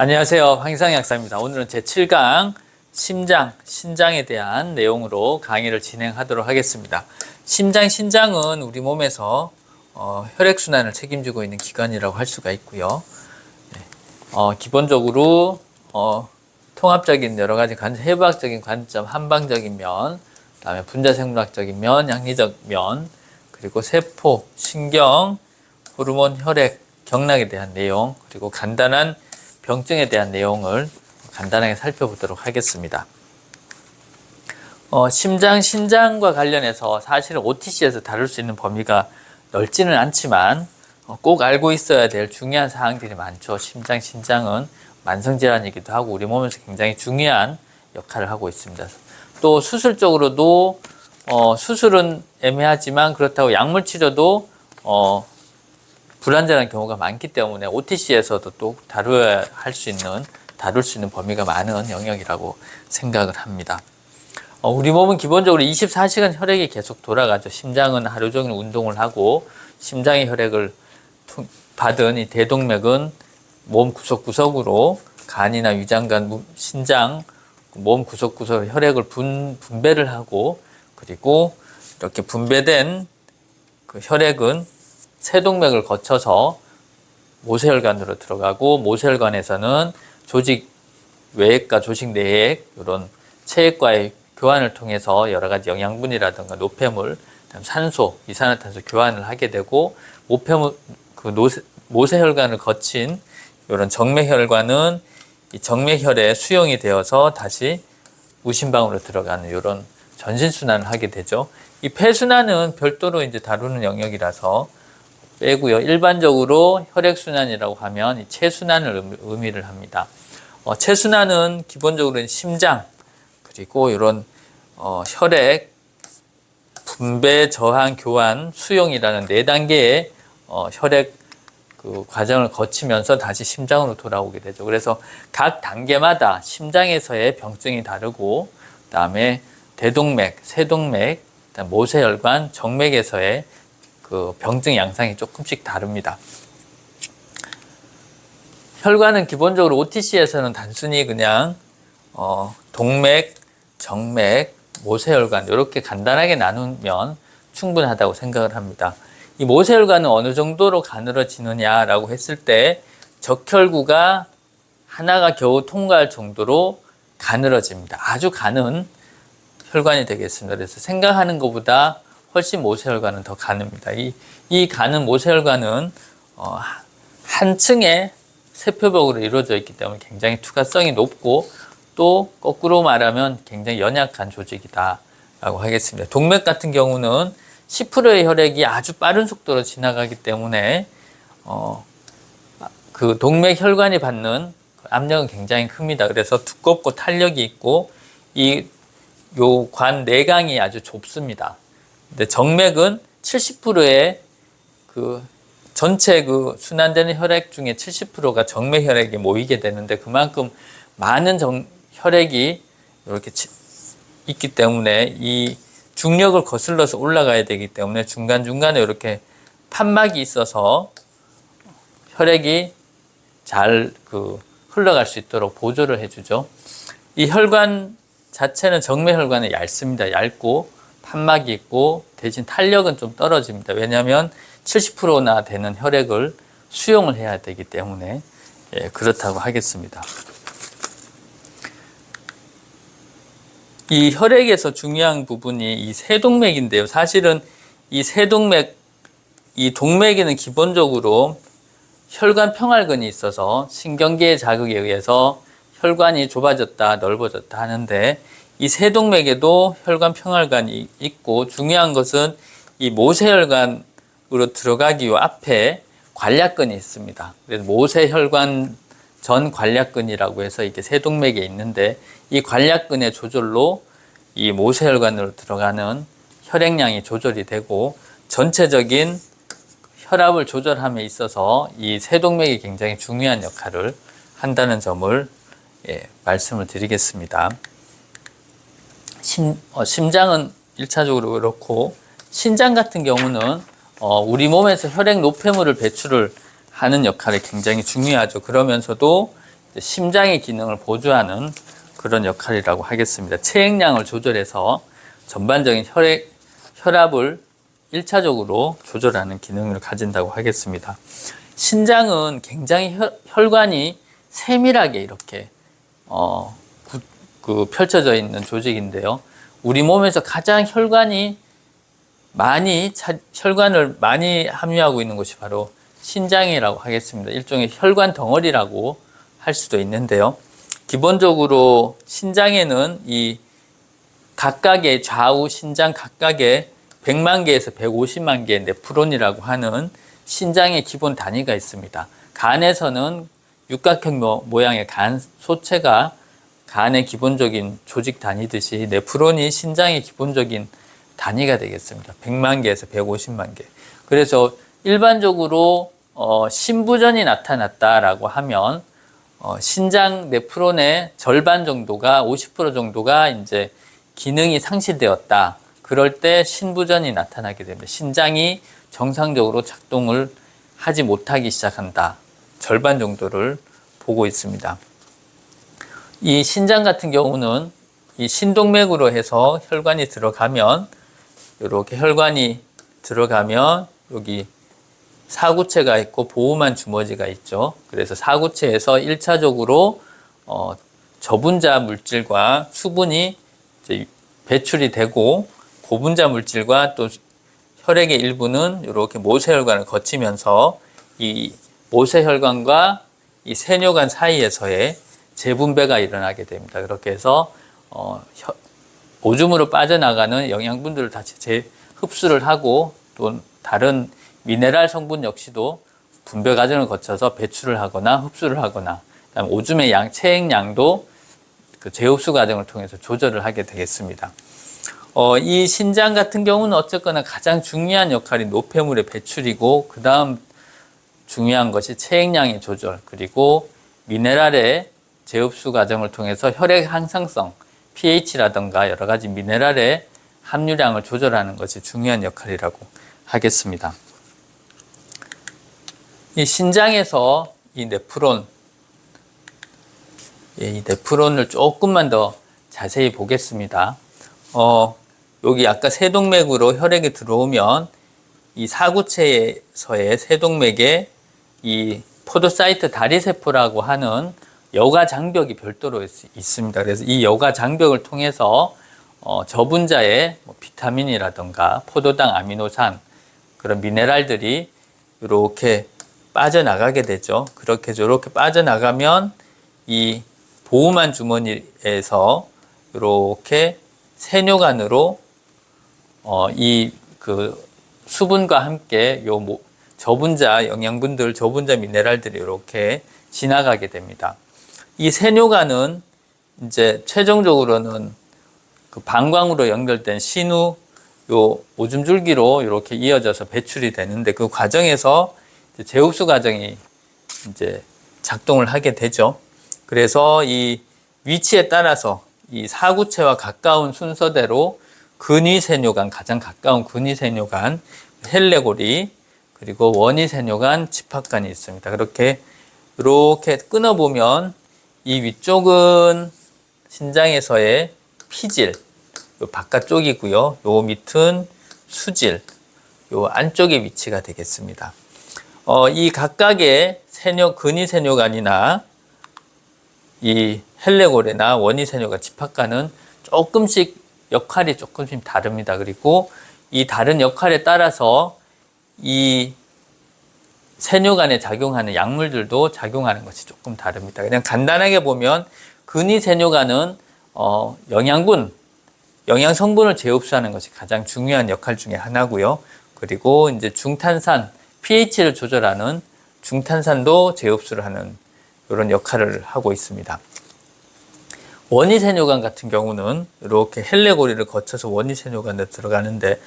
안녕하세요. 황희상 약사입니다. 오늘은 제7강 신장에 대한 내용으로 강의를 진행하도록 하겠습니다. 신장은 우리 몸에서 혈액순환을 책임지고 있는 기관이라고 할 수가 있고요. 기본적으로 통합적인 여러 가지 해부학적인 관점, 한방적인 면, 그다음에 분자생물학적인 면, 양리적 면, 그리고 세포, 신경, 호르몬, 혈액, 경락에 대한 내용, 그리고 간단한 병증에 대한 내용을 간단하게 살펴보도록 하겠습니다. 신장과 관련해서 사실은 OTC에서 다룰 수 있는 범위가 넓지는 않지만 꼭 알고 있어야 될 중요한 사항들이 많죠. 신장은 만성질환이기도 하고 우리 몸에서 굉장히 중요한 역할을 하고 있습니다. 또 수술적으로도 수술은 애매하지만 그렇다고 약물 치료도 불안전한 경우가 많기 때문에 OTC에서도 또 다룰 수 있는 범위가 많은 영역이라고 생각을 합니다. 우리 몸은 기본적으로 24시간 혈액이 계속 돌아가죠. 심장은 하루 종일 운동을 하고 심장의 혈액을 받은 이 대동맥은 몸 구석구석으로 간이나 위장관, 신장, 몸 구석구석 혈액을 분배를 하고 그리고 이렇게 분배된 그 혈액은 세동맥을 거쳐서 모세혈관으로 들어가고 모세혈관에서는 조직 외액과 조직 내액 이런 체액과의 교환을 통해서 여러 가지 영양분이라든가 노폐물, 산소, 이산화탄소 교환을 하게 되고 모세혈관을 거친 이런 정맥혈관은 이 정맥혈에 수용이 되어서 다시 무심방으로 들어가는 이런 전신순환을 하게 되죠. 이 폐순환은 별도로 이제 다루는 영역이라서 빼고요. 일반적으로 혈액순환이라고 하면 이 체순환을 의미를 합니다. 체순환은 기본적으로 심장 그리고 이런 혈액 분배, 저항, 교환, 수용이라는 4단계의 혈액 그 과정을 거치면서 다시 심장으로 돌아오게 되죠. 그래서 각 단계마다 심장에서의 병증이 다르고 그다음에 대동맥, 세동맥, 그다음 모세혈관, 정맥에서의 그 병증 양상이 조금씩 다릅니다. 혈관은 기본적으로 OTC에서는 단순히 그냥 동맥, 정맥, 모세혈관 이렇게 간단하게 나누면 충분하다고 생각을 합니다. 이 모세혈관은 어느 정도로 가늘어지느냐라고 했을 때 적혈구가 하나가 겨우 통과할 정도로 가늘어집니다. 아주 가는 혈관이 되겠습니다. 그래서 생각하는 것보다 훨씬 모세혈관은 더 가늡니다. 이 가는 모세혈관은 한 층의 세표벽으로 이루어져 있기 때문에 굉장히 투과성이 높고 또 거꾸로 말하면 굉장히 연약한 조직이다라고 하겠습니다. 동맥 같은 경우는 10%의 혈액이 아주 빠른 속도로 지나가기 때문에 그 동맥 혈관이 받는 압력은 굉장히 큽니다. 그래서 두껍고 탄력이 있고 요 관 내강이 아주 좁습니다. 근데 정맥은 70%의 그 전체 그 순환되는 혈액 중에 70%가 정맥 혈액이 모이게 되는데 그만큼 많은 혈액이 이렇게 있기 때문에 이 중력을 거슬러서 올라가야 되기 때문에 중간중간에 이렇게 판막이 있어서 혈액이 잘 흘러갈 수 있도록 보조를 해주죠. 이 혈관 자체는 정맥 혈관은 얇습니다. 얇고 판막이 있고 대신 탄력은 좀 떨어집니다. 왜냐하면 70%나 되는 혈액을 수용을 해야 되기 때문에 그렇다고 하겠습니다. 이 혈액에서 중요한 부분이 이 세동맥인데요. 사실은 이 세동맥, 이 동맥에는 기본적으로 혈관 평활근이 있어서 신경계의 자극에 의해서 혈관이 좁아졌다 넓어졌다 하는데 이 세동맥에도 혈관 평활관이 있고 중요한 것은 이 모세혈관으로 들어가기 요 앞에 관략근이 있습니다. 그래서 모세혈관 전 관략근이라고 해서 이게 세동맥에 있는데 이 관략근의 조절로 이 모세혈관으로 들어가는 혈액량이 조절이 되고 전체적인 혈압을 조절함에 있어서 이 세동맥이 굉장히 중요한 역할을 한다는 점을 말씀을 드리겠습니다. 심장은 1차적으로 그렇고 신장 같은 경우는 우리 몸에서 혈액 노폐물을 배출을 하는 역할이 굉장히 중요하죠. 그러면서도 심장의 기능을 보조하는 그런 역할이라고 하겠습니다. 체액량을 조절해서 전반적인 혈압을 1차적으로 조절하는 기능을 가진다고 하겠습니다. 신장은 굉장히 혈관이 세밀하게 이렇게 펼쳐져 있는 조직인데요. 우리 몸에서 가장 혈관을 많이 함유하고 있는 곳이 바로 신장이라고 하겠습니다. 일종의 혈관 덩어리라고 할 수도 있는데요. 기본적으로 신장에는 이 각각의 좌우 신장 각각의 100만 개에서 150만 개의 네프론이라고 하는 신장의 기본 단위가 있습니다. 간에서는 육각형 모양의 간 소체가 간의 기본적인 조직 단위듯이 네프론이 신장의 기본적인 단위가 되겠습니다. 100만 개에서 150만 개. 그래서 일반적으로 신부전이 나타났다라고 하면 신장 네프론의 절반 정도가 50% 정도가 이제 기능이 상실되었다. 그럴 때 신부전이 나타나게 됩니다. 신장이 정상적으로 작동을 하지 못하기 시작한다. 절반 정도를 보고 있습니다. 이 신장 같은 경우는 이 신동맥으로 해서 혈관이 들어가면 이렇게 혈관이 들어가면 여기 사구체가 있고 보호만 주머니가 있죠. 그래서 사구체에서 1차적으로 저분자 물질과 수분이 이제 배출이 되고 고분자 물질과 또 혈액의 일부는 이렇게 모세혈관을 거치면서 이 모세혈관과 이 세뇨관 사이에서의 재분배가 일어나게 됩니다. 그렇게 해서 오줌으로 빠져나가는 영양분들을 다시 흡수를 하고 또 다른 미네랄 성분 역시도 분배 과정을 거쳐서 배출을 하거나 흡수를 하거나 그다음에 오줌의 체액량도 그 재흡수 과정을 통해서 조절을 하게 되겠습니다. 이 신장 같은 경우는 어쨌거나 가장 중요한 역할이 노폐물의 배출이고 그 다음 중요한 것이 체액량의 조절 그리고 미네랄의 재흡수 과정을 통해서 혈액 항상성, pH라든가 여러 가지 미네랄의 함유량을 조절하는 것이 중요한 역할이라고 하겠습니다. 이 신장에서 이 네프론을 조금만 더 자세히 보겠습니다. 여기 아까 세동맥으로 혈액이 들어오면 이 사구체에서의 세동맥에 이 포도사이트 다리세포라고 하는 여가 장벽이 별도로 있습니다. 그래서 이 여가 장벽을 통해서 저분자의 비타민이라든가 포도당, 아미노산 그런 미네랄들이 이렇게 빠져나가게 되죠. 그렇게 저렇게 빠져나가면 이 보호만 주머니에서 이렇게 세뇨관으로 이 그 수분과 함께 요 저분자 영양분들, 저분자 미네랄들이 이렇게 지나가게 됩니다. 이 세뇨관은 이제 최종적으로는 그 방광으로 연결된 신우 요 오줌줄기로 이렇게 이어져서 배출이 되는데 그 과정에서 이제 재흡수 과정이 이제 작동을 하게 되죠. 그래서 이 위치에 따라서 이 사구체와 가까운 순서대로 근위세뇨관, 가장 가까운 근위세뇨관, 헬레고리, 그리고 원위세뇨관, 집합관이 있습니다. 이렇게 끊어보면 이 위쪽은 신장에서의 피질, 요 바깥쪽이고요. 요 밑은 수질, 요 안쪽의 위치가 되겠습니다. 이 각각의 근위세뇨관이나 이 헬레고레나 원위세뇨관, 집합관은 역할이 조금씩 다릅니다. 그리고 이 다른 역할에 따라서 이 세뇨관에 작용하는 약물들도 작용하는 것이 조금 다릅니다. 그냥 간단하게 보면 근위세뇨관은 영양 성분을 재흡수하는 것이 가장 중요한 역할 중에 하나고요. 그리고 이제 중탄산, pH를 조절하는 중탄산도 재흡수를 하는 이런 역할을 하고 있습니다. 원위세뇨관 같은 경우는 이렇게 헬레고리를 거쳐서 원위세뇨관에 들어가는데,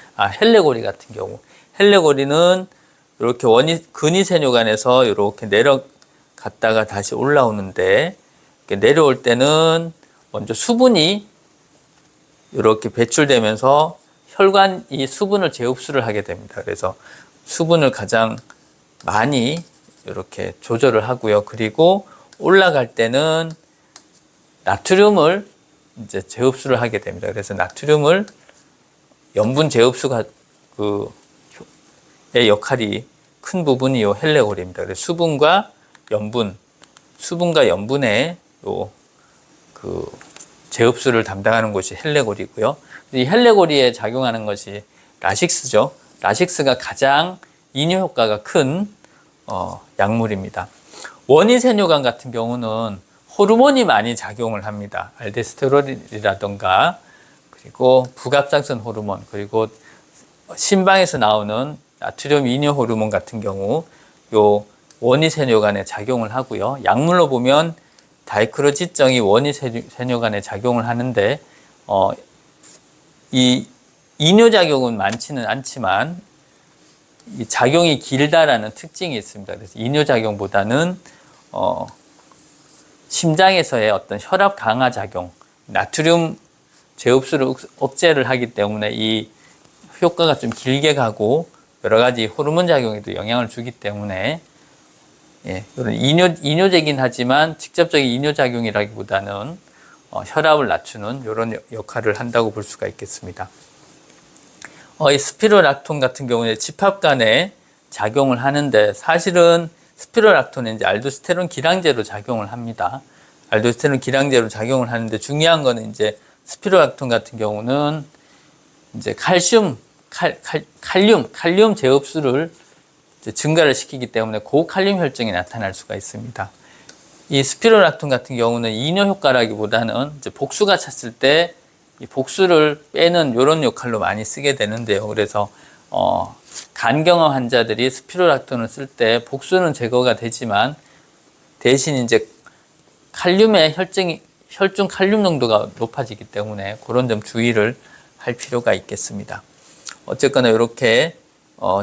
헬레고리 같은 경우, 헬레고리는 이렇게 근위세뇨관에서 이렇게 내려갔다가 다시 올라오는데, 이렇게 내려올 때는 먼저 수분이 이렇게 배출되면서 혈관이 수분을 재흡수를 하게 됩니다. 그래서 수분을 가장 많이 이렇게 조절을 하고요. 그리고 올라갈 때는 나트륨을 이제 재흡수를 하게 됩니다. 그래서 나트륨을 염분 재흡수가 의 역할이 큰 부분이 요 헬레골입니다. 그래서 수분과 염분의 재흡수를 담당하는 곳이 헬레골이고요. 이 헬레골이에 작용하는 것이 라식스죠. 라식스가 가장 이뇨 효과가 큰 약물입니다. 원이세뇨간 같은 경우는 호르몬이 많이 작용을 합니다. 알데스테론이라던가 그리고 부갑상선 호르몬 그리고 심방에서 나오는 나트륨 이뇨 호르몬 같은 경우 요 원이세뇨간에 작용을 하고요. 약물로 보면 다이크로지정이 원이세뇨간에 작용을 하는데 이 이뇨작용은 많지는 않지만 이 작용이 길다라는 특징이 있습니다. 그래서 이뇨작용보다는 심장에서의 어떤 혈압 강화 작용, 나트륨 재흡수를 억제를 하기 때문에 이 효과가 좀 길게 가고 여러 가지 호르몬 작용에도 영향을 주기 때문에 이런 이뇨제긴 하지만 직접적인 이뇨작용이라기보다는 혈압을 낮추는 이런 역할을 한다고 볼 수가 있겠습니다. 이 스피로락톤 같은 경우에 집합간에 작용을 하는데 사실은 스피로락톤은 이제 알도스테론 기량제로 작용을 합니다. 알도스테론 기량제로 작용을 하는데 중요한 거는 이제 스피로락톤 같은 경우는 이제 칼륨 재흡수를 증가를 시키기 때문에 고칼륨 혈증이 나타날 수가 있습니다. 이 스피로락톤 같은 경우는 이뇨 효과라기보다는 이제 복수가 찼을 때 이 복수를 빼는 이런 역할로 많이 쓰게 되는데요. 그래서 간경화 환자들이 스피로락톤을 쓸 때 복수는 제거가 되지만 대신 이제 칼륨의 혈중 칼륨 농도가 높아지기 때문에 그런 점 주의를 할 필요가 있겠습니다. 어쨌거나 이렇게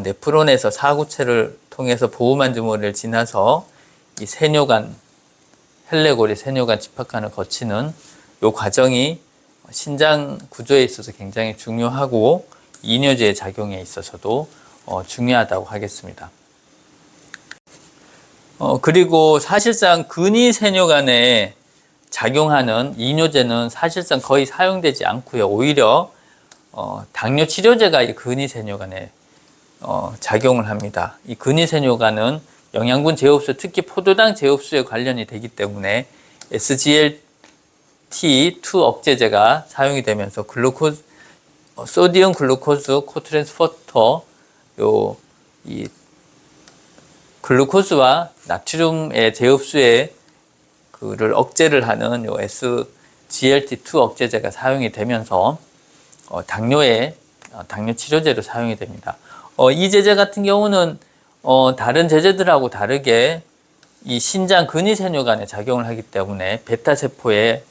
네프론에서 사구체를 통해서 보호만주머니를 지나서 이 세뇨간 헬레골이 세뇨간 집합관을 거치는 이 과정이 신장 구조에 있어서 굉장히 중요하고 이뇨제의 작용에 있어서도 중요하다고 하겠습니다. 그리고 사실상 근위세뇨간에 작용하는 이뇨제는 사실상 거의 사용되지 않고요. 오히려 당뇨 치료제가 이 근위세뇨간에 작용을 합니다. 이 근위세뇨간은 영양분 재흡수, 특히 포도당 재흡수에 관련이 되기 때문에 SGLT2 억제제가 사용이 되면서 소디움 글루코스 코트랜스포터 이 글루코스와 나트륨의 재흡수에 그를 억제를 하는 요 SGLT2 억제제가 사용이 되면서 당뇨 치료제로 사용이 됩니다. 이 제제 같은 경우는 다른 제제들하고 다르게 이 신장 근위세뇨간에 작용을 하기 때문에 베타세포에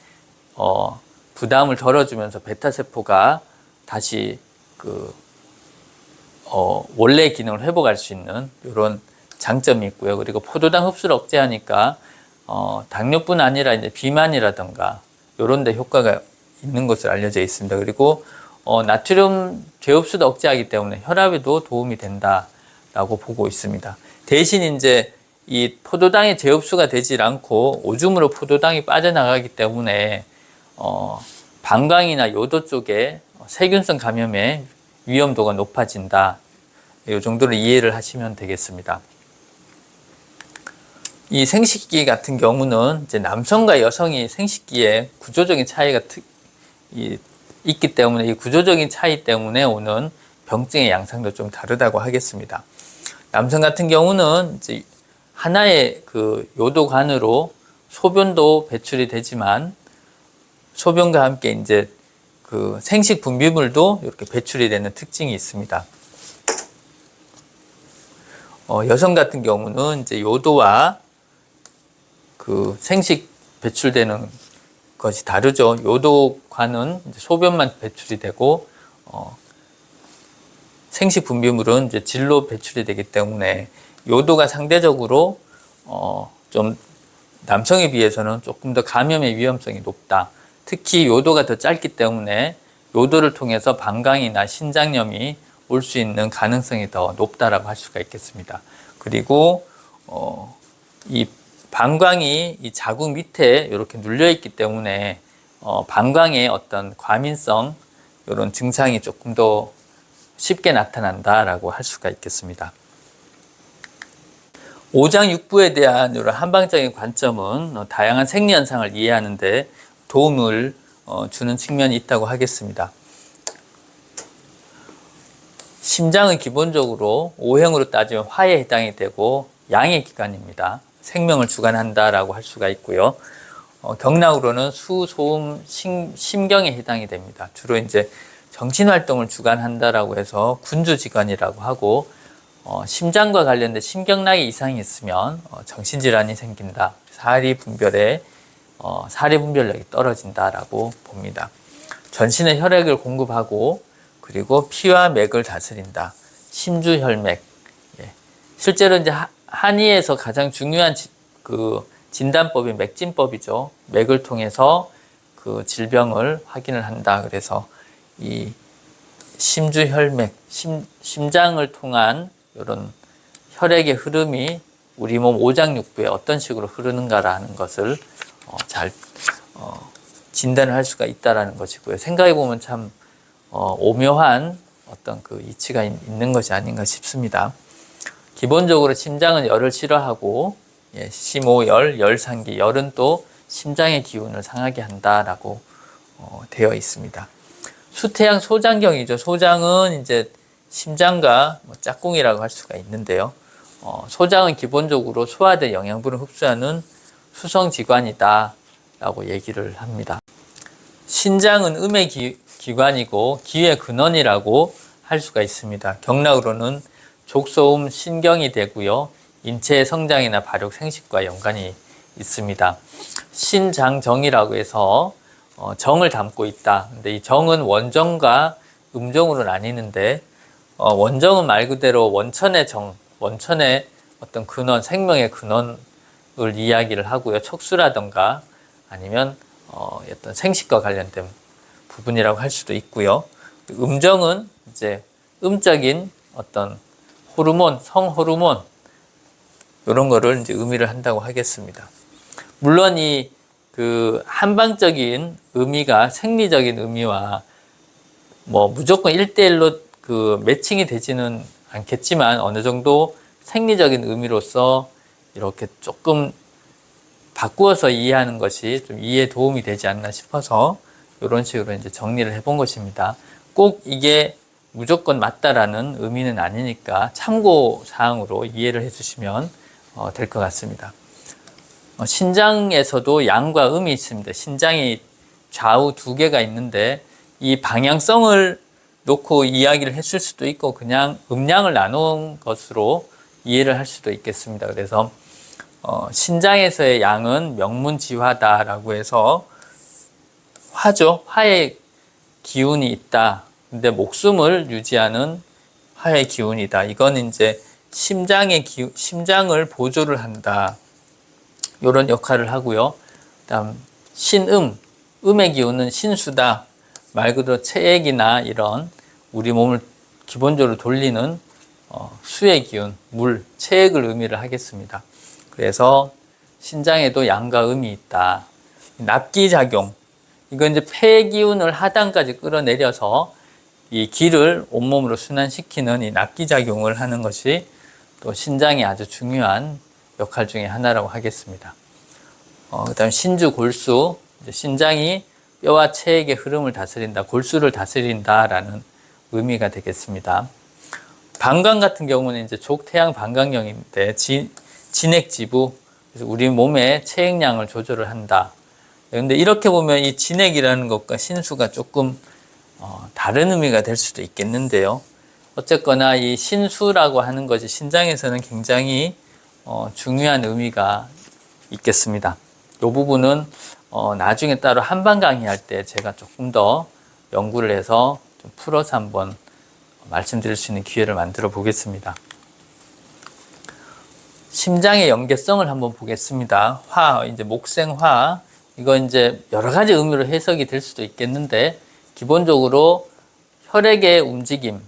부담을 덜어주면서 베타세포가 다시 원래 기능을 회복할 수 있는 이런 장점이 있고요. 그리고 포도당 흡수를 억제하니까 당뇨뿐 아니라 이제 비만이라든가 이런 데 효과가 있는 것으로 알려져 있습니다. 그리고 나트륨 재흡수도 억제하기 때문에 혈압에도 도움이 된다라고 보고 있습니다. 대신 이제 이 포도당이 재흡수가 되질 않고 오줌으로 포도당이 빠져나가기 때문에 방광이나 요도 쪽에 세균성 감염의 위험도가 높아진다. 이 정도로 이해를 하시면 되겠습니다. 이 생식기 같은 경우는 이제 남성과 여성이 생식기에 구조적인 차이가 있기 때문에 이 구조적인 차이 때문에 오는 병증의 양상도 좀 다르다고 하겠습니다. 남성 같은 경우는 이제 하나의 요도관으로 소변도 배출이 되지만 소변과 함께 이제 생식 분비물도 이렇게 배출이 되는 특징이 있습니다. 여성 같은 경우는 이제 요도와 생식 배출되는 것이 다르죠. 요도관은 이제 소변만 배출이 되고 생식 분비물은 이제 질로 배출이 되기 때문에 요도가 상대적으로 좀 남성에 비해서는 조금 더 감염의 위험성이 높다. 특히 요도가 더 짧기 때문에 요도를 통해서 방광이나 신장염이 올 수 있는 가능성이 더 높다라고 할 수가 있겠습니다. 그리고 이 방광이 이 자궁 밑에 이렇게 눌려 있기 때문에 방광의 어떤 과민성 이런 증상이 조금 더 쉽게 나타난다라고 할 수가 있겠습니다. 오장육부에 대한 이런 한방적인 관점은 다양한 생리현상을 이해하는 데 도움을 주는 측면이 있다고 하겠습니다. 심장은 기본적으로 오행으로 따지면 화에 해당이 되고 양의 기관입니다. 생명을 주관한다라고 할 수가 있고요. 경락으로는 수, 소음, 심경에 해당이 됩니다. 주로 이제 정신활동을 주관한다라고 해서 군주지관이라고 하고, 심장과 관련된 심경락에 이상이 있으면 정신질환이 생긴다. 사리분별력이 떨어진다라고 봅니다. 전신에 혈액을 공급하고 그리고 피와 맥을 다스린다. 심주혈맥. 예. 실제로 이제 한의에서 가장 중요한 그 진단법이 맥진법이죠. 맥을 통해서 그 질병을 확인을 한다. 그래서 이 심주혈맥, 심장을 통한 이런 혈액의 흐름이 우리 몸 오장육부에 어떤 식으로 흐르는가라는 것을 잘 진단을 할 수가 있다라는 것이고요. 생각해 보면 참 오묘한 어떤 그 이치가 있는 것이 아닌가 싶습니다. 기본적으로 심장은 열을 싫어하고, 심오열, 열상기, 열은 또 심장의 기운을 상하게 한다라고 되어 있습니다. 수태양 소장경이죠. 소장은 이제 심장과 짝꿍이라고 할 수가 있는데요. 소장은 기본적으로 소화된 영양분을 흡수하는 수성지관이다 라고 얘기를 합니다. 신장은 음의 기관이고 기의 근원이라고 할 수가 있습니다. 경락으로는 족소음, 신경이 되고요. 인체의 성장이나 발육, 생식과 연관이 있습니다. 신장정이라고 해서 정을 담고 있다. 근데 이 정은 원정과 음정으로 나뉘는데, 원정은 말 그대로 원천의 정, 원천의 어떤 근원, 생명의 근원을 이야기를 하고요. 척수라던가 아니면 어떤 생식과 관련된 부분이라고 할 수도 있고요. 음정은 이제 음적인 어떤 호르몬, 성호르몬 이런 거를 이제 의미를 한다고 하겠습니다. 물론 이 그 한방적인 의미가 생리적인 의미와 무조건 1대1로 그 매칭이 되지는 않겠지만 어느 정도 생리적인 의미로서 이렇게 조금 바꾸어서 이해하는 것이 좀 이해에 도움이 되지 않나 싶어서 이런 식으로 이제 정리를 해본 것입니다. 꼭 이게 무조건 맞다라는 의미는 아니니까 참고 사항으로 이해를 해주시면 될 것 같습니다. 신장에서도 양과 음이 있습니다. 신장이 좌우 두 개가 있는데 이 방향성을 놓고 이야기를 했을 수도 있고 그냥 음양을 나눈 것으로 이해를 할 수도 있겠습니다. 그래서 신장에서의 양은 명문지화다라고 해서 화죠. 화의 기운이 있다. 근데 목숨을 유지하는 화의 기운이다. 이건 이제 심장을 보조를 한다. 이런 역할을 하고요. 그다음 신음, 음의 기운은 신수다. 말 그대로 체액이나 이런 우리 몸을 기본적으로 돌리는 수의 기운, 물, 체액을 의미를 하겠습니다. 그래서 신장에도 양과 음이 있다. 납기작용, 이건 이제 폐의 기운을 하단까지 끌어내려서 이 기를 온몸으로 순환시키는 이 납기작용을 하는 것이 또 신장이 아주 중요한 역할 중에 하나라고 하겠습니다. 그 다음 신주, 골수, 신장이 뼈와 체액의 흐름을 다스린다, 골수를 다스린다라는 의미가 되겠습니다. 방광 같은 경우는 이제 족태양 방광경인데 진액지부, 그래서 우리 몸의 체액량을 조절을 한다. 그런데 이렇게 보면 이 진액이라는 것과 신수가 조금 다른 의미가 될 수도 있겠는데요. 어쨌거나 이 신수라고 하는 것이 신장에서는 굉장히 중요한 의미가 있겠습니다. 이 부분은 나중에 따로 한방 강의할 때 제가 조금 더 연구를 해서 좀 풀어서 한번 말씀드릴 수 있는 기회를 만들어 보겠습니다. 심장의 연계성을 한번 보겠습니다. 화, 이제 목생화, 이거 이제 여러 가지 의미로 해석이 될 수도 있겠는데, 기본적으로 혈액의 움직임은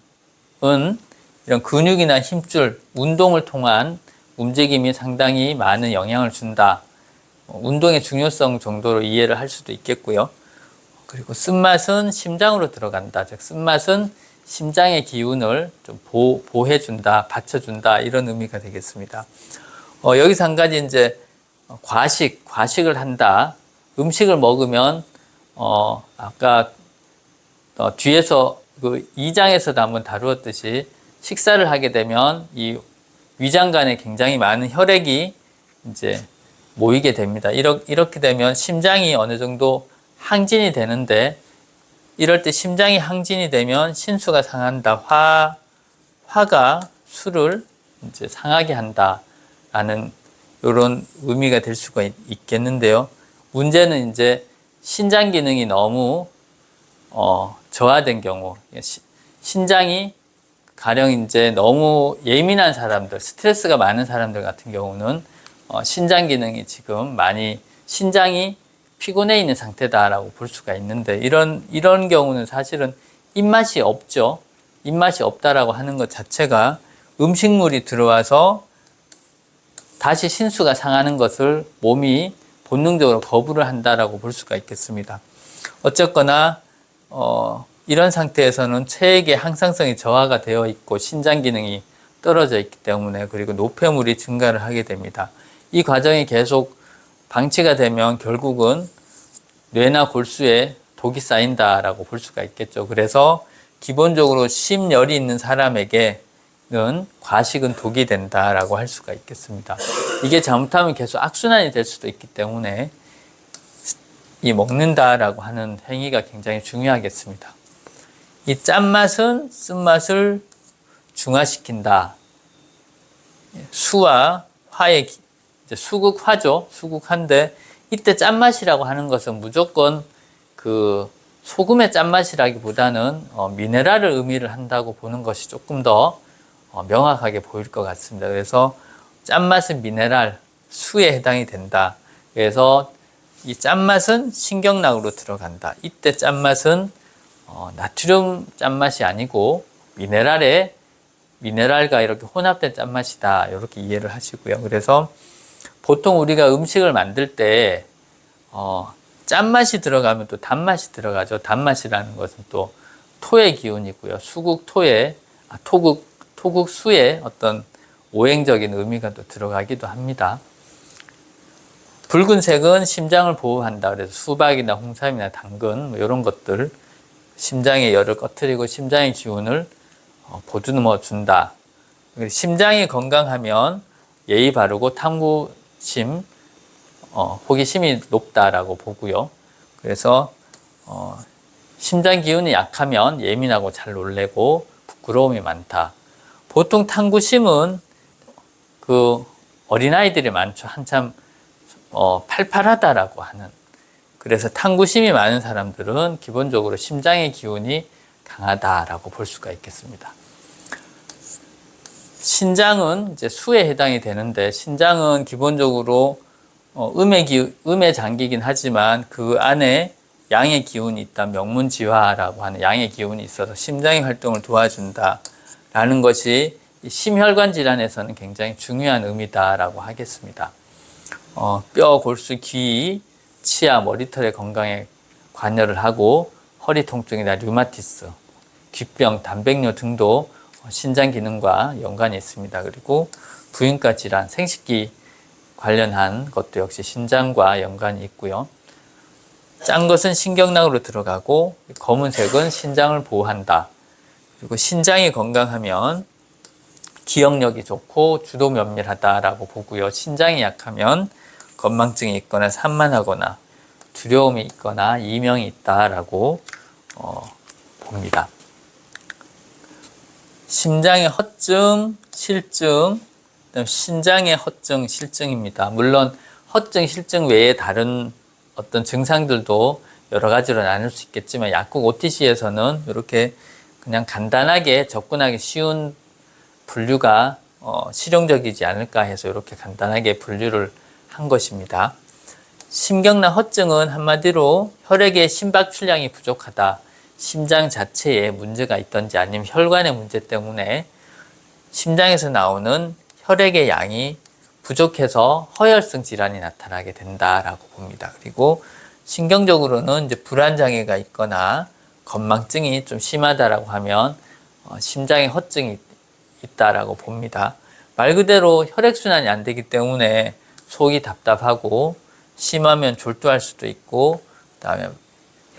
이런 근육이나 힘줄, 운동을 통한 움직임이 상당히 많은 영향을 준다. 운동의 중요성 정도로 이해를 할 수도 있겠고요. 그리고 쓴맛은 심장으로 들어간다. 즉 쓴맛은 심장의 기운을 좀 보호해준다, 받쳐준다 이런 의미가 되겠습니다. 여기서 한 가지 이제 과식을 한다. 음식을 먹으면 아까 뒤에서 그 2장에서도 한번 다루었듯이 식사를 하게 되면 이 위장관에 굉장히 많은 혈액이 이제 모이게 됩니다. 이렇게 되면 심장이 어느 정도 항진이 되는데 이럴 때 심장이 항진이 되면 신수가 상한다. 화가 수를 이제 상하게 한다라는 이런 의미가 될 수가 있겠는데요. 문제는 이제 신장 기능이 너무 저하된 경우, 신장이 가령 이제 너무 예민한 사람들, 스트레스가 많은 사람들 같은 경우는 신장 기능이 지금 많이 신장이 피곤해 있는 상태다라고 볼 수가 있는데 이런 경우는 사실은 입맛이 없죠. 입맛이 없다라고 하는 것 자체가 음식물이 들어와서 다시 신수가 상하는 것을 몸이 본능적으로 거부를 한다라고 볼 수가 있겠습니다. 어쨌거나 이런 상태에서는 체액의 항상성이 저하가 되어 있고 신장 기능이 떨어져 있기 때문에 그리고 노폐물이 증가를 하게 됩니다. 이 과정이 계속 방치가 되면 결국은 뇌나 골수에 독이 쌓인다라고 볼 수가 있겠죠. 그래서 기본적으로 심열이 있는 사람에게는 과식은 독이 된다라고 할 수가 있겠습니다. 이게 잘못하면 계속 악순환이 될 수도 있기 때문에 이 먹는다라고 하는 행위가 굉장히 중요하겠습니다. 이 짠맛은 쓴맛을 중화시킨다. 수와 화의 이제 수극화죠. 수극화인데 이때 짠맛이라고 하는 것은 무조건 그 소금의 짠맛이라기보다는 미네랄을 의미를 한다고 보는 것이 조금 더 명확하게 보일 것 같습니다. 그래서 짠맛은 미네랄, 수에 해당이 된다. 그래서 이 짠맛은 신경락으로 들어간다. 이때 짠맛은 나트륨 짠맛이 아니고 미네랄과 이렇게 혼합된 짠맛이다. 이렇게 이해를 하시고요. 그래서 보통 우리가 음식을 만들 때 짠맛이 들어가면 또 단맛이 들어가죠. 단맛이라는 것은 또 토의 기운이고요. 토국수의 어떤 오행적인 의미가 또 들어가기도 합니다. 붉은색은 심장을 보호한다. 그래서 수박이나 홍삼이나 당근 뭐 이런 것들 심장의 열을 꺼트리고 심장의 기운을 보듬어 준다. 심장이 건강하면 예의 바르고 탐구심, 호기심이 높다라고 보고요. 그래서 심장 기운이 약하면 예민하고 잘 놀래고 부끄러움이 많다. 보통 탐구심은 그 어린아이들이 많죠. 한참 팔팔하다라고 하는. 그래서 탐구심이 많은 사람들은 기본적으로 심장의 기운이 강하다라고 볼 수가 있겠습니다. 신장은 이제 수에 해당이 되는데 신장은 기본적으로 음의 장기이긴 하지만 그 안에 양의 기운이 있다. 명문지화라고 하는 양의 기운이 있어서 심장의 활동을 도와준다라는 것이 심혈관 질환에서는 굉장히 중요한 의미다라고 하겠습니다. 뼈, 골수, 귀, 치아, 머리털의 건강에 관여를 하고 허리 통증이나 류마티스, 귓병, 단백뇨 등도 신장 기능과 연관이 있습니다. 그리고 부인과 질환, 생식기 관련한 것도 역시 신장과 연관이 있고요. 짠 것은 신경락으로 들어가고 검은색은 신장을 보호한다. 그리고 신장이 건강하면 기억력이 좋고 주도 면밀하다라고 보고요. 신장이 약하면 건망증이 있거나 산만하거나 두려움이 있거나 이명이 있다라고 봅니다. 심장의 허증, 실증, 신장의 허증, 실증입니다. 물론 허증, 실증 외에 다른 어떤 증상들도 여러 가지로 나눌 수 있겠지만 약국 OTC에서는 이렇게 그냥 간단하게 접근하기 쉬운 분류가 실용적이지 않을까 해서 이렇게 간단하게 분류를 한 것입니다. 심경락 허증은 한마디로 혈액의 심박 출량이 부족하다. 심장 자체에 문제가 있던지 아니면 혈관의 문제 때문에 심장에서 나오는 혈액의 양이 부족해서 허혈성 질환이 나타나게 된다라고 봅니다. 그리고 신경적으로는 이제 불안장애가 있거나 건망증이 좀 심하다라고 하면 심장에 허증이 있다라고 봅니다. 말 그대로 혈액순환이 안 되기 때문에 속이 답답하고 심하면 졸도할 수도 있고, 그다음에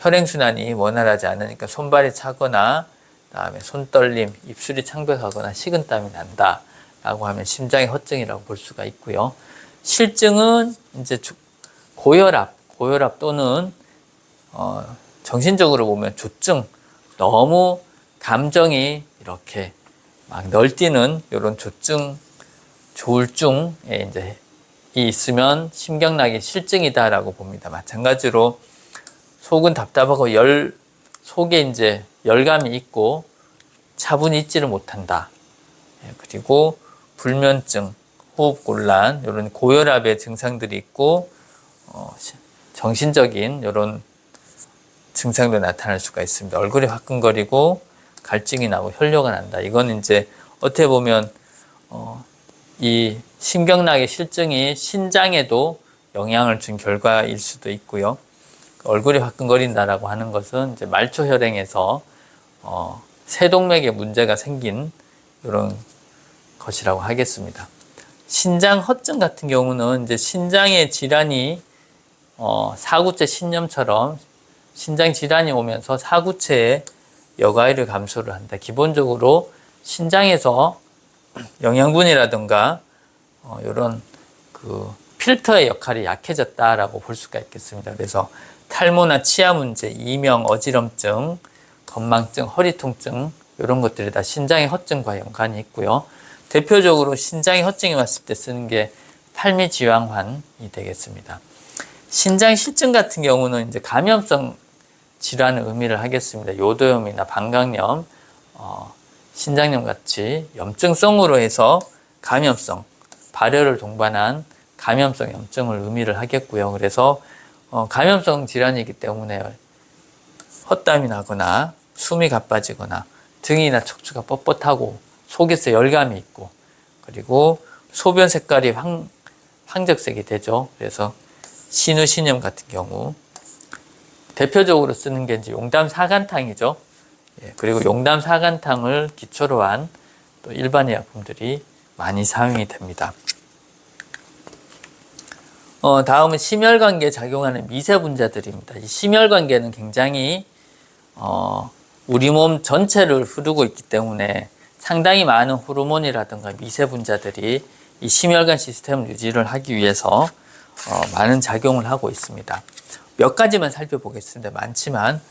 혈액순환이 원활하지 않으니까 손발이 차거나, 그다음에 손떨림, 입술이 창백하거나 식은땀이 난다라고 하면 심장의 허증이라고 볼 수가 있고요. 실증은 이제 고혈압 또는 정신적으로 보면 조증, 너무 감정이 이렇게 막 널뛰는 이런 조증, 조울증에 이제 있으면 심경락의 실증이다라고 봅니다. 마찬가지로 속은 답답하고 속에 이제 열감이 있고 차분히 있지를 못한다. 그리고 불면증, 호흡곤란, 이런 고혈압의 증상들이 있고 정신적인 이런 증상도 나타날 수가 있습니다. 얼굴이 화끈거리고 갈증이 나고 혈뇨가 난다. 이건 이제 어떻게 보면 이 심경락의 실증이 신장에도 영향을 준 결과일 수도 있고요. 얼굴이 화끈거린다라고 하는 것은 이제 말초혈행에서 세동맥에 문제가 생긴 이런 것이라고 하겠습니다. 신장 허증 같은 경우는 이제 신장의 질환이 사구체 신염처럼 신장 질환이 오면서 사구체의 여과율을 감소를 한다. 기본적으로 신장에서 영양분이라든가 이런 그 필터의 역할이 약해졌다라고 볼 수가 있겠습니다. 그래서 탈모나 치아 문제, 이명, 어지럼증, 건망증, 허리 통증 이런 것들이 다 신장의 허증과 연관이 있고요. 대표적으로 신장의 허증이 왔을 때 쓰는 게 팔미지왕환이 되겠습니다. 신장 실증 같은 경우는 이제 감염성 질환을 의미를 하겠습니다. 요도염이나 방광염, 신장염 같이 염증성으로 해서 감염성, 발열을 동반한 감염성 염증을 의미를 하겠고요. 그래서 감염성 질환이기 때문에 헛땀이 나거나 숨이 가빠지거나 등이나 척추가 뻣뻣하고 속에서 열감이 있고, 그리고 소변 색깔이 황적색이 되죠. 그래서 신우신염 같은 경우 대표적으로 쓰는 게 이제 용담 사간탕이죠. 그리고 용담 사간탕을 기초로 한 또 일반의 약품들이 많이 사용이 됩니다. 다음은 심혈관계에 작용하는 미세분자들입니다. 이 심혈관계는 굉장히 우리 몸 전체를 흐르고 있기 때문에 상당히 많은 호르몬이라든가 미세분자들이 이 심혈관 시스템을 유지를 하기 위해서 많은 작용을 하고 있습니다. 몇 가지만 살펴보겠습니다. 많지만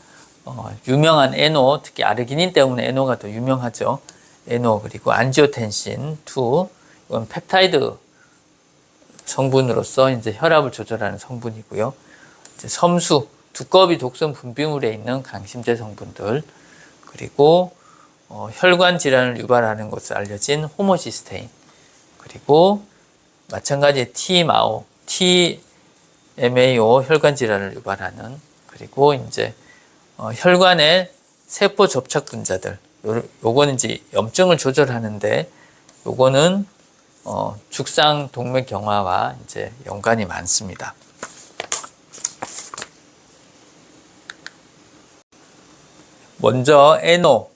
유명한 에노, 특히 아르기닌 때문에 에노가 더 유명하죠. 에노, 그리고 안지오텐신 2, 이건 펩타이드 성분으로서 이제 혈압을 조절하는 성분이고요. 이제 섬수, 두꺼비 독성 분비물에 있는 강심제 성분들, 그리고 혈관 질환을 유발하는 것으로 알려진 호모시스테인, 그리고 마찬가지의 TMAO 혈관 질환을 유발하는, 그리고 이제 혈관의 세포 접착 분자들, 요거는 이제 염증을 조절하는데 요거는 죽상 동맥 경화와 이제 연관이 많습니다. 먼저 에노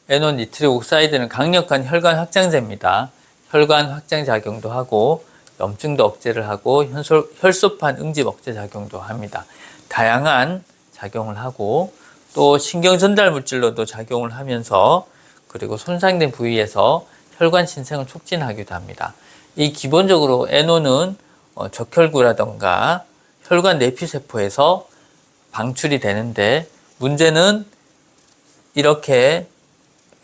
니트릭 옥사이드는 강력한 혈관 확장제입니다. 혈관 확장 작용도 하고 염증도 억제를 하고 혈소판 응집 억제 작용도 합니다. 다양한 작용을 하고 또 신경 전달 물질로도 작용을 하면서, 그리고 손상된 부위에서 혈관 신생을 촉진하기도 합니다. 이 기본적으로 에노는 적혈구라던가 혈관 내피세포에서 방출이 되는데, 문제는 이렇게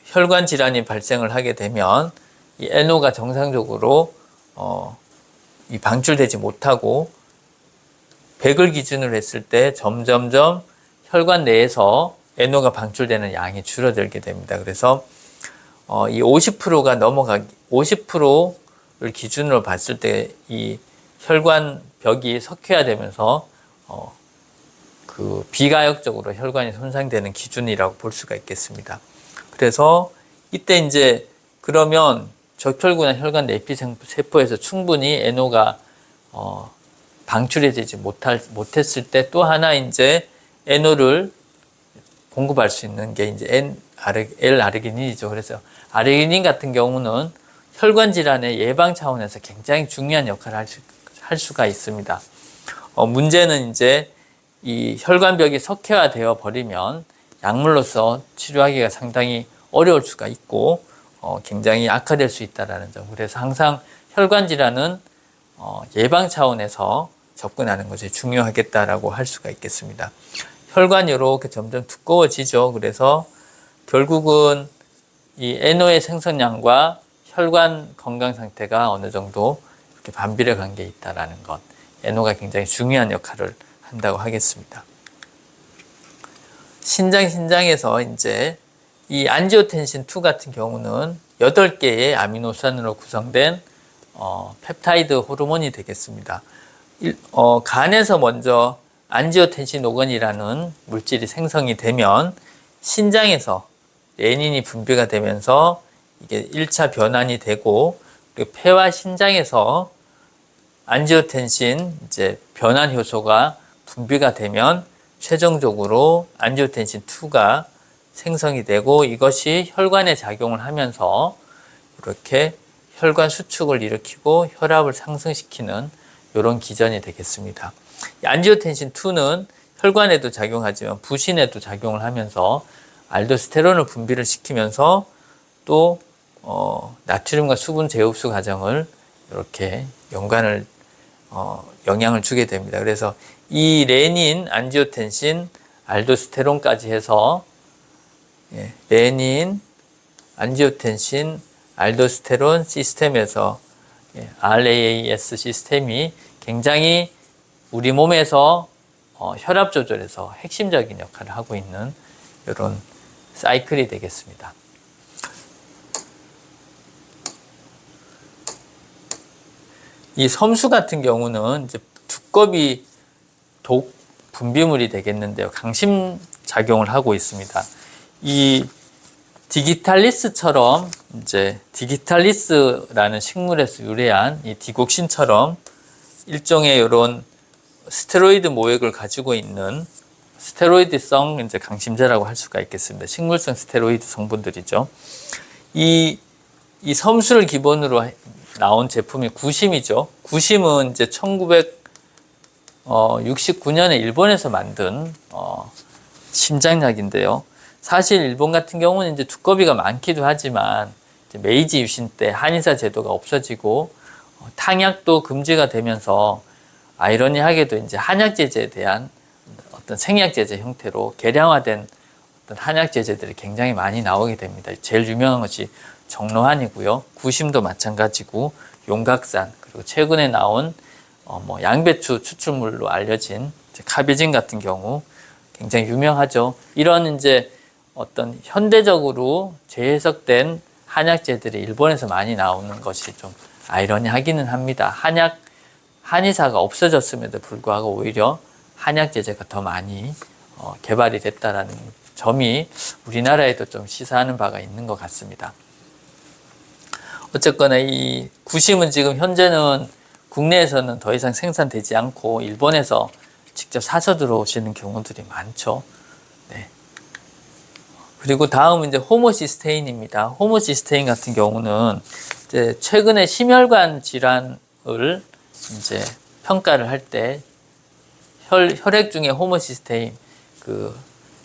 혈관 질환이 발생을 하게 되면 이 에노가 정상적으로 이 방출되지 못하고 100을 기준으로 했을 때 점점점 혈관 내에서 에노가 방출되는 양이 줄어들게 됩니다. 그래서 이 50%가 50%를 기준으로 봤을 때 이 혈관 벽이 석회화되면서 그 비가역적으로 혈관이 손상되는 기준이라고 볼 수가 있겠습니다. 그래서 이때 이제 그러면 적혈구나 혈관 내피 세포에서 충분히 NO가 방출이 되지 못했을 때 또 하나 이제 NO를 공급할 수 있는 게 이제 L-아르기닌이죠. 그래서 아르기닌 같은 경우는 혈관 질환의 예방 차원에서 굉장히 중요한 역할을 할 수가 있습니다. 문제는 이제 이 혈관벽이 석회화되어 버리면 약물로서 치료하기가 상당히 어려울 수가 있고 굉장히 악화될 수 있다는 점. 그래서 항상 혈관 질환은 예방 차원에서 접근하는 것이 중요하겠다라고 할 수가 있겠습니다. 혈관이 이렇게 점점 두꺼워지죠. 그래서 결국은 이 NO의 생성량과 혈관 건강 상태가 어느 정도 이렇게 반비례 관계에 있다라는 것. NO가 굉장히 중요한 역할을 한다고 하겠습니다. 신장에서 이제 이 안지오텐신2 같은 경우는 8개의 아미노산으로 구성된 펩타이드 호르몬이 되겠습니다. 간에서 먼저 안지오텐신 5건이라는 물질이 생성이 되면 신장에서 레닌이 분비가 되면서 이게 1차 변환이 되고 그리고 폐와 신장에서 안지오텐신 이제 변환 효소가 분비가 되면 최종적으로 안지오텐신 2가 생성이 되고 이것이 혈관에 작용을 하면서 이렇게 혈관 수축을 일으키고 혈압을 상승시키는 이런 기전이 되겠습니다. 안지오텐신 2는 혈관에도 작용하지만 부신에도 작용을 하면서 알도스테론을 분비를 시키면서 또 나트륨과 수분 재흡수 과정을 이렇게 영향을 주게 됩니다. 그래서 이 레닌, 안지오텐신, 알도스테론까지 해서 레닌, 안지오텐신, 알도스테론 시스템에서 RAAS 시스템이 굉장히 우리 몸에서 혈압 조절에서 핵심적인 역할을 하고 있는 이런 사이클이 되겠습니다. 이 섬수 같은 경우는 이제 두꺼비 독 분비물이 되겠는데요. 강심 작용을 하고 있습니다. 이 디기탈리스처럼 이제 디기탈리스라는 식물에서 유래한 이 디곡신처럼 일종의 이런 스테로이드 모액을 가지고 있는 스테로이드성 이제 강심제라고 할 수가 있겠습니다. 식물성 스테로이드 성분들이죠. 이 섬수를 기본으로 나온 제품이 구심이죠. 구심은 이제 1969년에 일본에서 만든 심장약인데요. 사실 일본 같은 경우는 이제 두꺼비가 많기도 하지만 이제 메이지 유신 때 한의사 제도가 없어지고 탕약도 금지가 되면서 아이러니하게도 이제 한약 제제에 대한 어떤 생약 제제 형태로 개량화된 어떤 한약 제제들이 굉장히 많이 나오게 됩니다. 제일 유명한 것이 정로환이고요. 구심도 마찬가지고 용각산 그리고 최근에 나온 양배추 추출물로 알려진 카비진 같은 경우 굉장히 유명하죠. 이런 이제 어떤 현대적으로 재해석된 한약재들이 일본에서 많이 나오는 것이 좀 아이러니하기는 합니다. 한의사가 없어졌음에도 불구하고 오히려 한약재제가 더 많이 개발이 됐다라는 점이 우리나라에도 좀 시사하는 바가 있는 것 같습니다. 어쨌거나 이 구심은 지금 현재는 국내에서는 더 이상 생산되지 않고 일본에서 직접 사서 들어오시는 경우들이 많죠. 네. 그리고 다음은 이제 호모시스테인입니다. 호모시스테인 같은 경우는 이제 최근에 심혈관 질환을 이제 평가를 할 때 혈액 중에 호모시스테인 그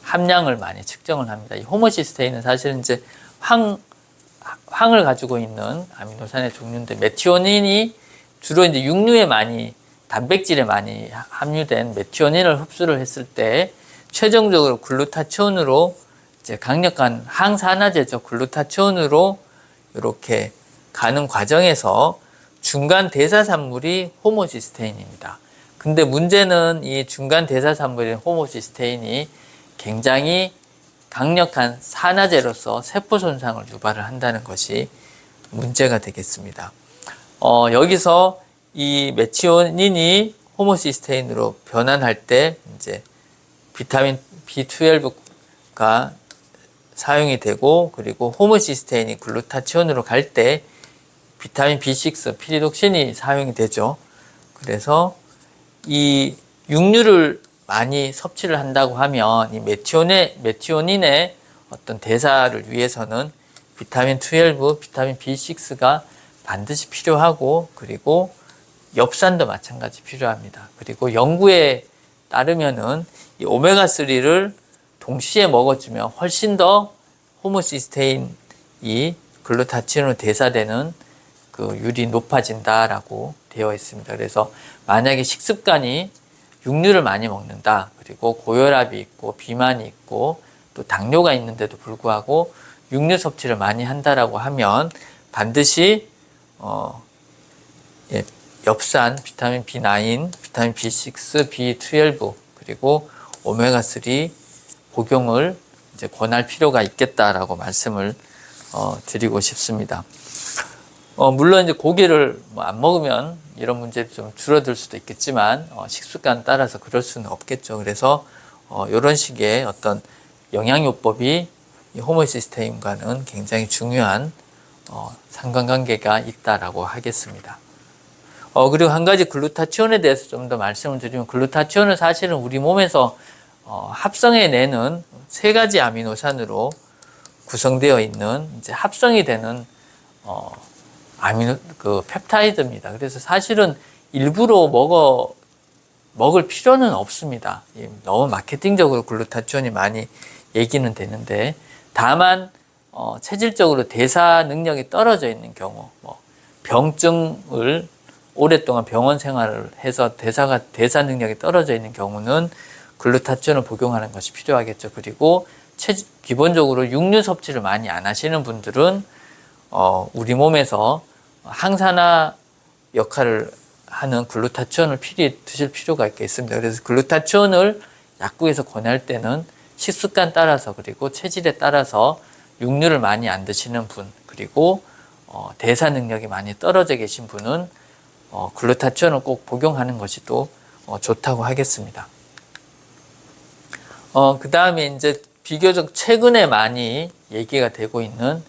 함량을 많이 측정을 합니다. 이 호모시스테인은 사실은 이제 황을 가지고 있는 아미노산의 종류인데 메티오닌이 주로 이제 육류에 많이 단백질에 많이 함유된 메티오닌을 흡수를 했을 때 최종적으로 글루타치온으로 이제 강력한 항산화제죠. 글루타치온으로 이렇게 가는 과정에서 중간 대사산물이 호모시스테인입니다. 근데 문제는 이 중간 대사산물인 호모시스테인이 굉장히 강력한 산화제로서 세포 손상을 유발을 한다는 것이 문제가 되겠습니다. 여기서 이 메티오닌이 호모시스테인으로 변환할 때 이제 비타민 B12가 사용이 되고 그리고 호모시스테인이 글루타치온으로 갈 때 비타민 B6, 피리독신이 사용이 되죠. 그래서 이 육류를 많이 섭취를 한다고 하면 이 메티오닌의 어떤 대사를 위해서는 비타민 12, 비타민 B6가 반드시 필요하고, 그리고 엽산도 마찬가지 필요합니다. 그리고 연구에 따르면은 이 오메가3를 동시에 먹어주면 훨씬 더 호모시스테인이 글루타치온으로 대사되는 그 율이 높아진다라고 되어 있습니다. 그래서 만약에 식습관이 육류를 많이 먹는다, 그리고 고혈압이 있고 비만이 있고 또 당뇨가 있는데도 불구하고 육류 섭취를 많이 한다라고 하면 반드시 엽산, 비타민 B9, 비타민 B6, B12 그리고 오메가3 복용을 이제 권할 필요가 있겠다라고 말씀을 드리고 싶습니다. 물론 이제 고기를 안 먹으면 이런 문제도 좀 줄어들 수도 있겠지만 식습관 따라서 그럴 수는 없겠죠. 그래서 이런 식의 어떤 영양요법이 이 호모시스테인과는 굉장히 중요한 상관관계가 있다라고 하겠습니다. 그리고 한 가지 글루타치온에 대해서 좀 더 말씀을 드리면, 글루타치온은 사실은 우리 몸에서 합성해내는 세 가지 아미노산으로 구성되어 있는 이제 합성이 되는 펩타이드입니다. 그래서 사실은 일부러 먹을 필요는 없습니다. 너무 마케팅적으로 글루타치온이 많이 얘기는 되는데, 다만 체질적으로 대사 능력이 떨어져 있는 경우, 병증을 오랫동안 병원 생활을 해서 대사 능력이 떨어져 있는 경우는 글루타치온을 복용하는 것이 필요하겠죠. 그리고 기본적으로 육류 섭취를 많이 안 하시는 분들은 우리 몸에서 항산화 역할을 하는 글루타치온을 필히 드실 필요가 있겠습니다. 그래서 글루타치온을 약국에서 권할 때는 식습관 따라서, 그리고 체질에 따라서 육류를 많이 안 드시는 분, 그리고 대사 능력이 많이 떨어져 계신 분은 글루타치온을 꼭 복용하는 것이 또 좋다고 하겠습니다. 그 다음에 이제 비교적 최근에 많이 얘기가 되고 있는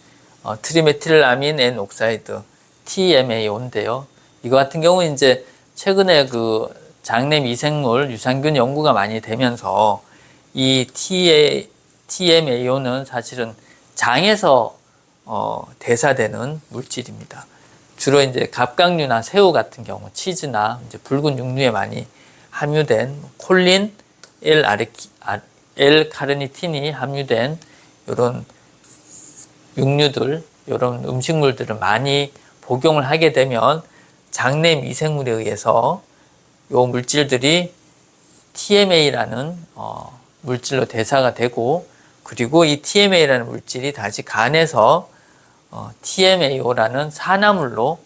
트리메틸아민 N 옥사이드 TMAO인데요. 이거 같은 경우는 이제 최근에 그 장내 미생물 유산균 연구가 많이 되면서 이 TMAO는 사실은 장에서 대사되는 물질입니다. 주로 이제 갑각류나 새우 같은 경우, 치즈나 이제 붉은 육류에 많이 함유된 콜린, L-카르니틴이 함유된 이런 육류들, 이런 음식물들을 많이 복용을 하게 되면 장내 미생물에 의해서 이 물질들이 TMA라는 물질로 대사가 되고, 그리고 이 TMA라는 물질이 다시 간에서 TMAO라는 산화물로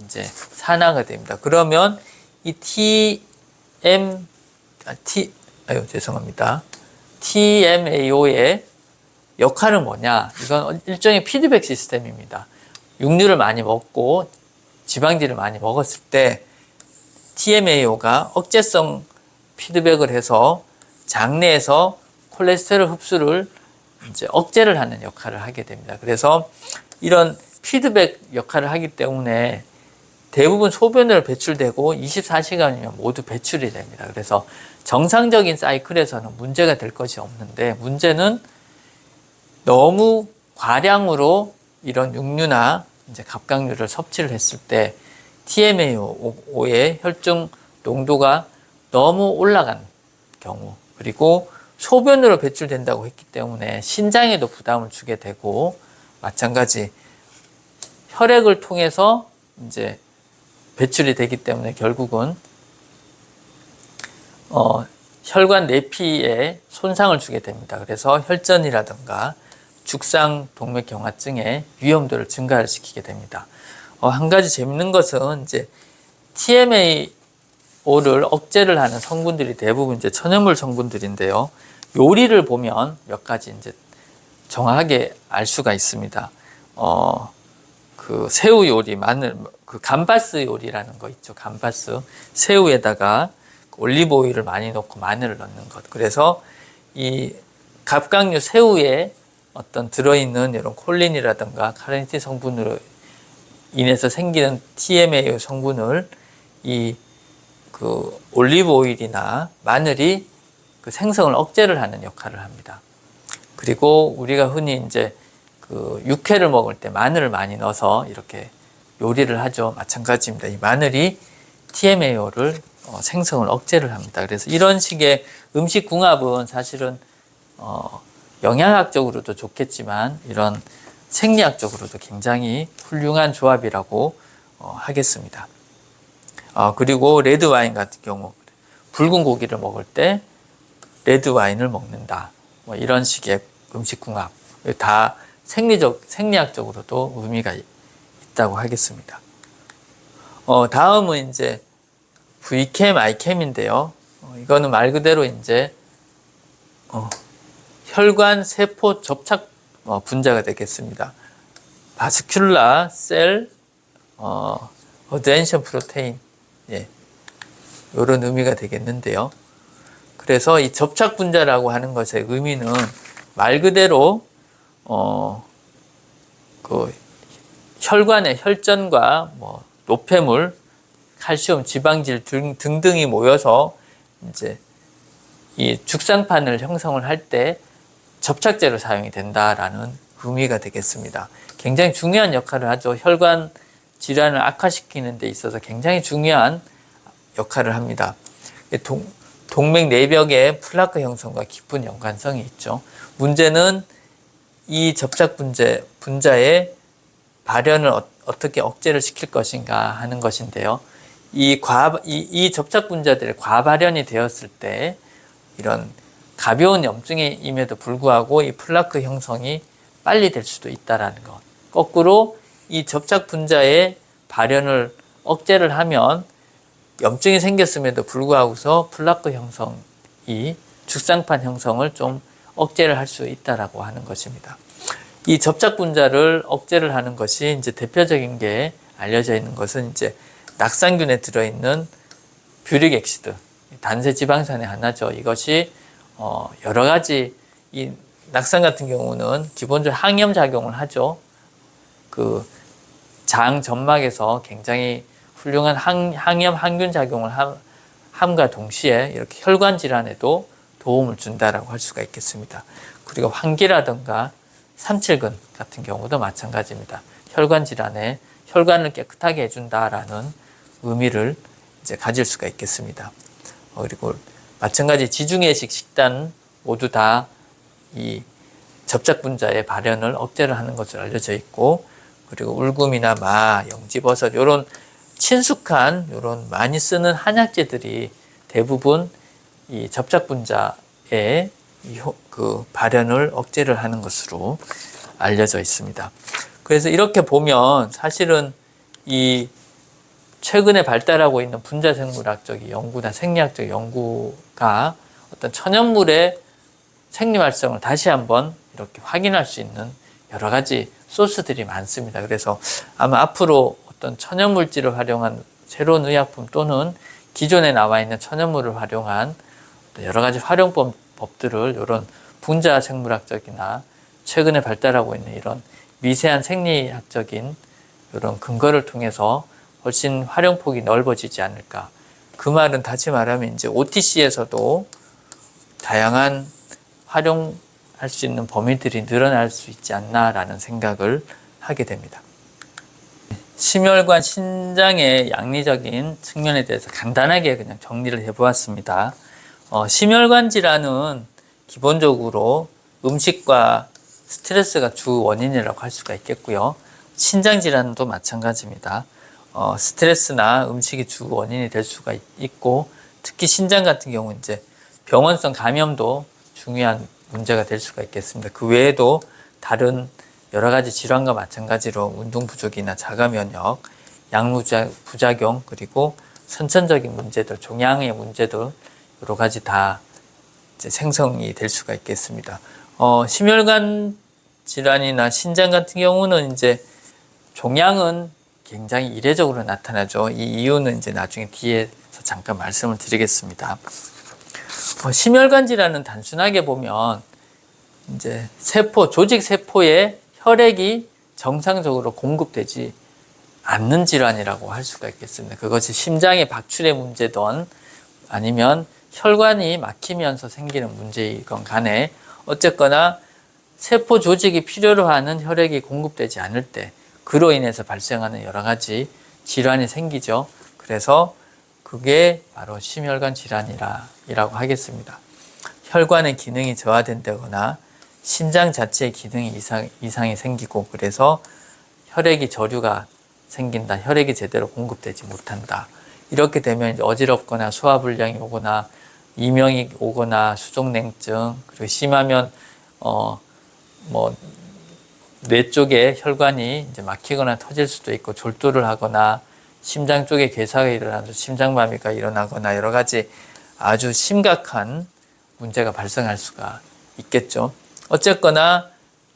이제 산화가 됩니다. 그러면 이 TMAO의 역할은 뭐냐? 이건 일종의 피드백 시스템입니다. 육류를 많이 먹고 지방질을 많이 먹었을 때 TMAO가 억제성 피드백을 해서 장내에서 콜레스테롤 흡수를 이제 억제를 하는 역할을 하게 됩니다. 그래서 이런 피드백 역할을 하기 때문에 대부분 소변으로 배출되고 24시간이면 모두 배출이 됩니다. 그래서 정상적인 사이클에서는 문제가 될 것이 없는데, 문제는 너무 과량으로 이런 육류나 이제 갑각류를 섭취를 했을 때 TMAO의 혈중 농도가 너무 올라간 경우, 그리고 소변으로 배출된다고 했기 때문에 신장에도 부담을 주게 되고, 마찬가지 혈액을 통해서 이제 배출이 되기 때문에 결국은 혈관 내피에 손상을 주게 됩니다. 그래서 혈전이라든가 죽상 동맥경화증의 위험도를 증가를 시키게 됩니다. 한 가지 재밌는 것은 이제 TMAO를 억제를 하는 성분들이 대부분 이제 천연물 성분들인데요. 요리를 보면 몇 가지 이제 정확하게 알 수가 있습니다. 그 새우 요리, 마늘, 그 감바스 요리라는 거 있죠. 감바스. 새우에다가 올리브 오일을 많이 넣고 마늘을 넣는 것. 그래서 이 갑각류 새우에 어떤 들어있는 이런 콜린이라든가 카르니틴 성분으로 인해서 생기는 TMAO 성분을 이 올리브 오일이나 마늘이 그 생성을 억제를 하는 역할을 합니다. 그리고 우리가 흔히 이제 육회를 먹을 때 마늘을 많이 넣어서 이렇게 요리를 하죠. 마찬가지입니다. 이 마늘이 TMAO를 생성을 억제를 합니다. 그래서 이런 식의 음식 궁합은 사실은 영양학적으로도 좋겠지만 이런 생리학적으로도 굉장히 훌륭한 조합이라고 하겠습니다. 그리고 레드 와인 같은 경우 붉은 고기를 먹을 때 레드 와인을 먹는다. 뭐 이런 식의 음식 궁합 다 생리학적으로도 의미가 있다고 하겠습니다. 다음은 이제 V캠, I캠인데요. 이거는 말 그대로 이제 혈관 세포 접착 분자가 되겠습니다. 바스큘라 셀 어덴션 프로테인, 예, 이런 의미가 되겠는데요. 그래서 이 접착 분자라고 하는 것의 의미는 말 그대로 혈관의 혈전과 뭐 노폐물, 칼슘, 지방질 등등이 모여서 이제 이 죽상판을 형성을 할 때 접착제로 사용이 된다라는 의미가 되겠습니다. 굉장히 중요한 역할을 하죠. 혈관 질환을 악화시키는 데 있어서 굉장히 중요한 역할을 합니다. 동맥 내벽의 플라크 형성과 깊은 연관성이 있죠. 문제는 이 접착 분자의 발현을 어떻게 억제를 시킬 것인가 하는 것인데요. 이 접착 분자들이 과발현이 되었을 때 이런 가벼운 염증임에도 불구하고 이 플라크 형성이 빨리 될 수도 있다라는 것. 거꾸로 이 접착 분자의 발현을 억제를 하면 염증이 생겼음에도 불구하고서 플라크 형성이 죽상판 형성을 좀 억제를 할 수 있다라고 하는 것입니다. 이 접착 분자를 억제를 하는 것이 이제 대표적인 게 알려져 있는 것은 이제 낙상균에 들어있는 뷰릭 액시드, 단세 지방산의 하나죠. 이것이 여러 가지 이 낙상 같은 경우는 기본적으로 항염 작용을 하죠. 그 장 점막에서 굉장히 훌륭한 항염 항균 작용을 함과 동시에 이렇게 혈관 질환에도 도움을 준다라고 할 수가 있겠습니다. 그리고 환기라든가 삼칠근 같은 경우도 마찬가지입니다. 혈관 질환에 혈관을 깨끗하게 해준다라는 의미를 이제 가질 수가 있겠습니다. 그리고 마찬가지 지중해식 식단 모두 다 이 접착 분자의 발현을 억제를 하는 것으로 알려져 있고, 그리고 울금이나 마, 영지버섯 이런 친숙한 이런 많이 쓰는 한약재들이 대부분 이 접착 분자의 그 발현을 억제를 하는 것으로 알려져 있습니다. 그래서 이렇게 보면 사실은 이 최근에 발달하고 있는 분자생물학적 연구나 생리학적 연구가 어떤 천연물의 생리 활성을 다시 한번 이렇게 확인할 수 있는 여러 가지 소스들이 많습니다. 그래서 아마 앞으로 어떤 천연물질을 활용한 새로운 의약품 또는 기존에 나와 있는 천연물을 활용한 여러 가지 활용법들을 이런 분자생물학적이나 최근에 발달하고 있는 이런 미세한 생리학적인 이런 근거를 통해서 훨씬 활용폭이 넓어지지 않을까. 그 말은 다시 말하면 이제 OTC에서도 다양한 활용할 수 있는 범위들이 늘어날 수 있지 않나라는 생각을 하게 됩니다. 심혈관 신장의 양리적인 측면에 대해서 간단하게 그냥 정리를 해보았습니다. 심혈관 질환은 기본적으로 음식과 스트레스가 주 원인이라고 할 수가 있겠고요. 신장 질환도 마찬가지입니다. 스트레스나 음식이 주 원인이 될 수가 있고, 특히 신장 같은 경우 이제 병원성 감염도 중요한 문제가 될 수가 있겠습니다. 그 외에도 다른 여러 가지 질환과 마찬가지로 운동 부족이나 자가 면역, 약물 부작용, 그리고 선천적인 문제들, 종양의 문제들 여러 가지 다 이제 생성이 될 수가 있겠습니다. 심혈관 질환이나 신장 같은 경우는 이제 종양은 굉장히 이례적으로 나타나죠. 이 이유는 이제 나중에 뒤에서 잠깐 말씀을 드리겠습니다. 심혈관 질환은 단순하게 보면 이제 조직 세포에 혈액이 정상적으로 공급되지 않는 질환이라고 할 수가 있겠습니다. 그것이 심장의 박출의 문제든 아니면 혈관이 막히면서 생기는 문제이건 간에 어쨌거나 세포 조직이 필요로 하는 혈액이 공급되지 않을 때 그로 인해서 발생하는 여러 가지 질환이 생기죠. 그래서 그게 바로 심혈관 질환이라고 하겠습니다. 혈관의 기능이 저하된다거나 심장 자체의 기능이 이상이 생기고 그래서 혈액이 저류가 생긴다. 혈액이 제대로 공급되지 못한다. 이렇게 되면 이제 어지럽거나 소화불량이 오거나 이명이 오거나 수족냉증 그리고 심하면 뇌 쪽에 혈관이 이제 막히거나 터질 수도 있고 졸도를 하거나 심장 쪽에 괴사가 일어나서 심장마비가 일어나거나 여러 가지 아주 심각한 문제가 발생할 수가 있겠죠. 어쨌거나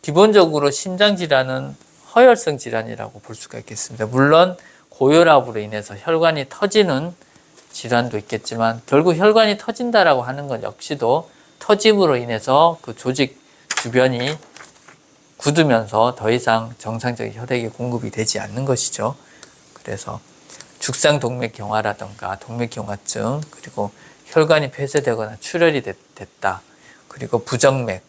기본적으로 심장질환은 허혈성 질환이라고 볼 수가 있겠습니다. 물론 고혈압으로 인해서 혈관이 터지는 질환도 있겠지만 결국 혈관이 터진다라고 하는 건 역시도 터짐으로 인해서 그 조직 주변이 굳으면서 더 이상 정상적인 혈액이 공급이 되지 않는 것이죠. 그래서 죽상동맥경화라든가 동맥경화증 그리고 혈관이 폐쇄되거나 출혈이 됐다. 그리고 부정맥,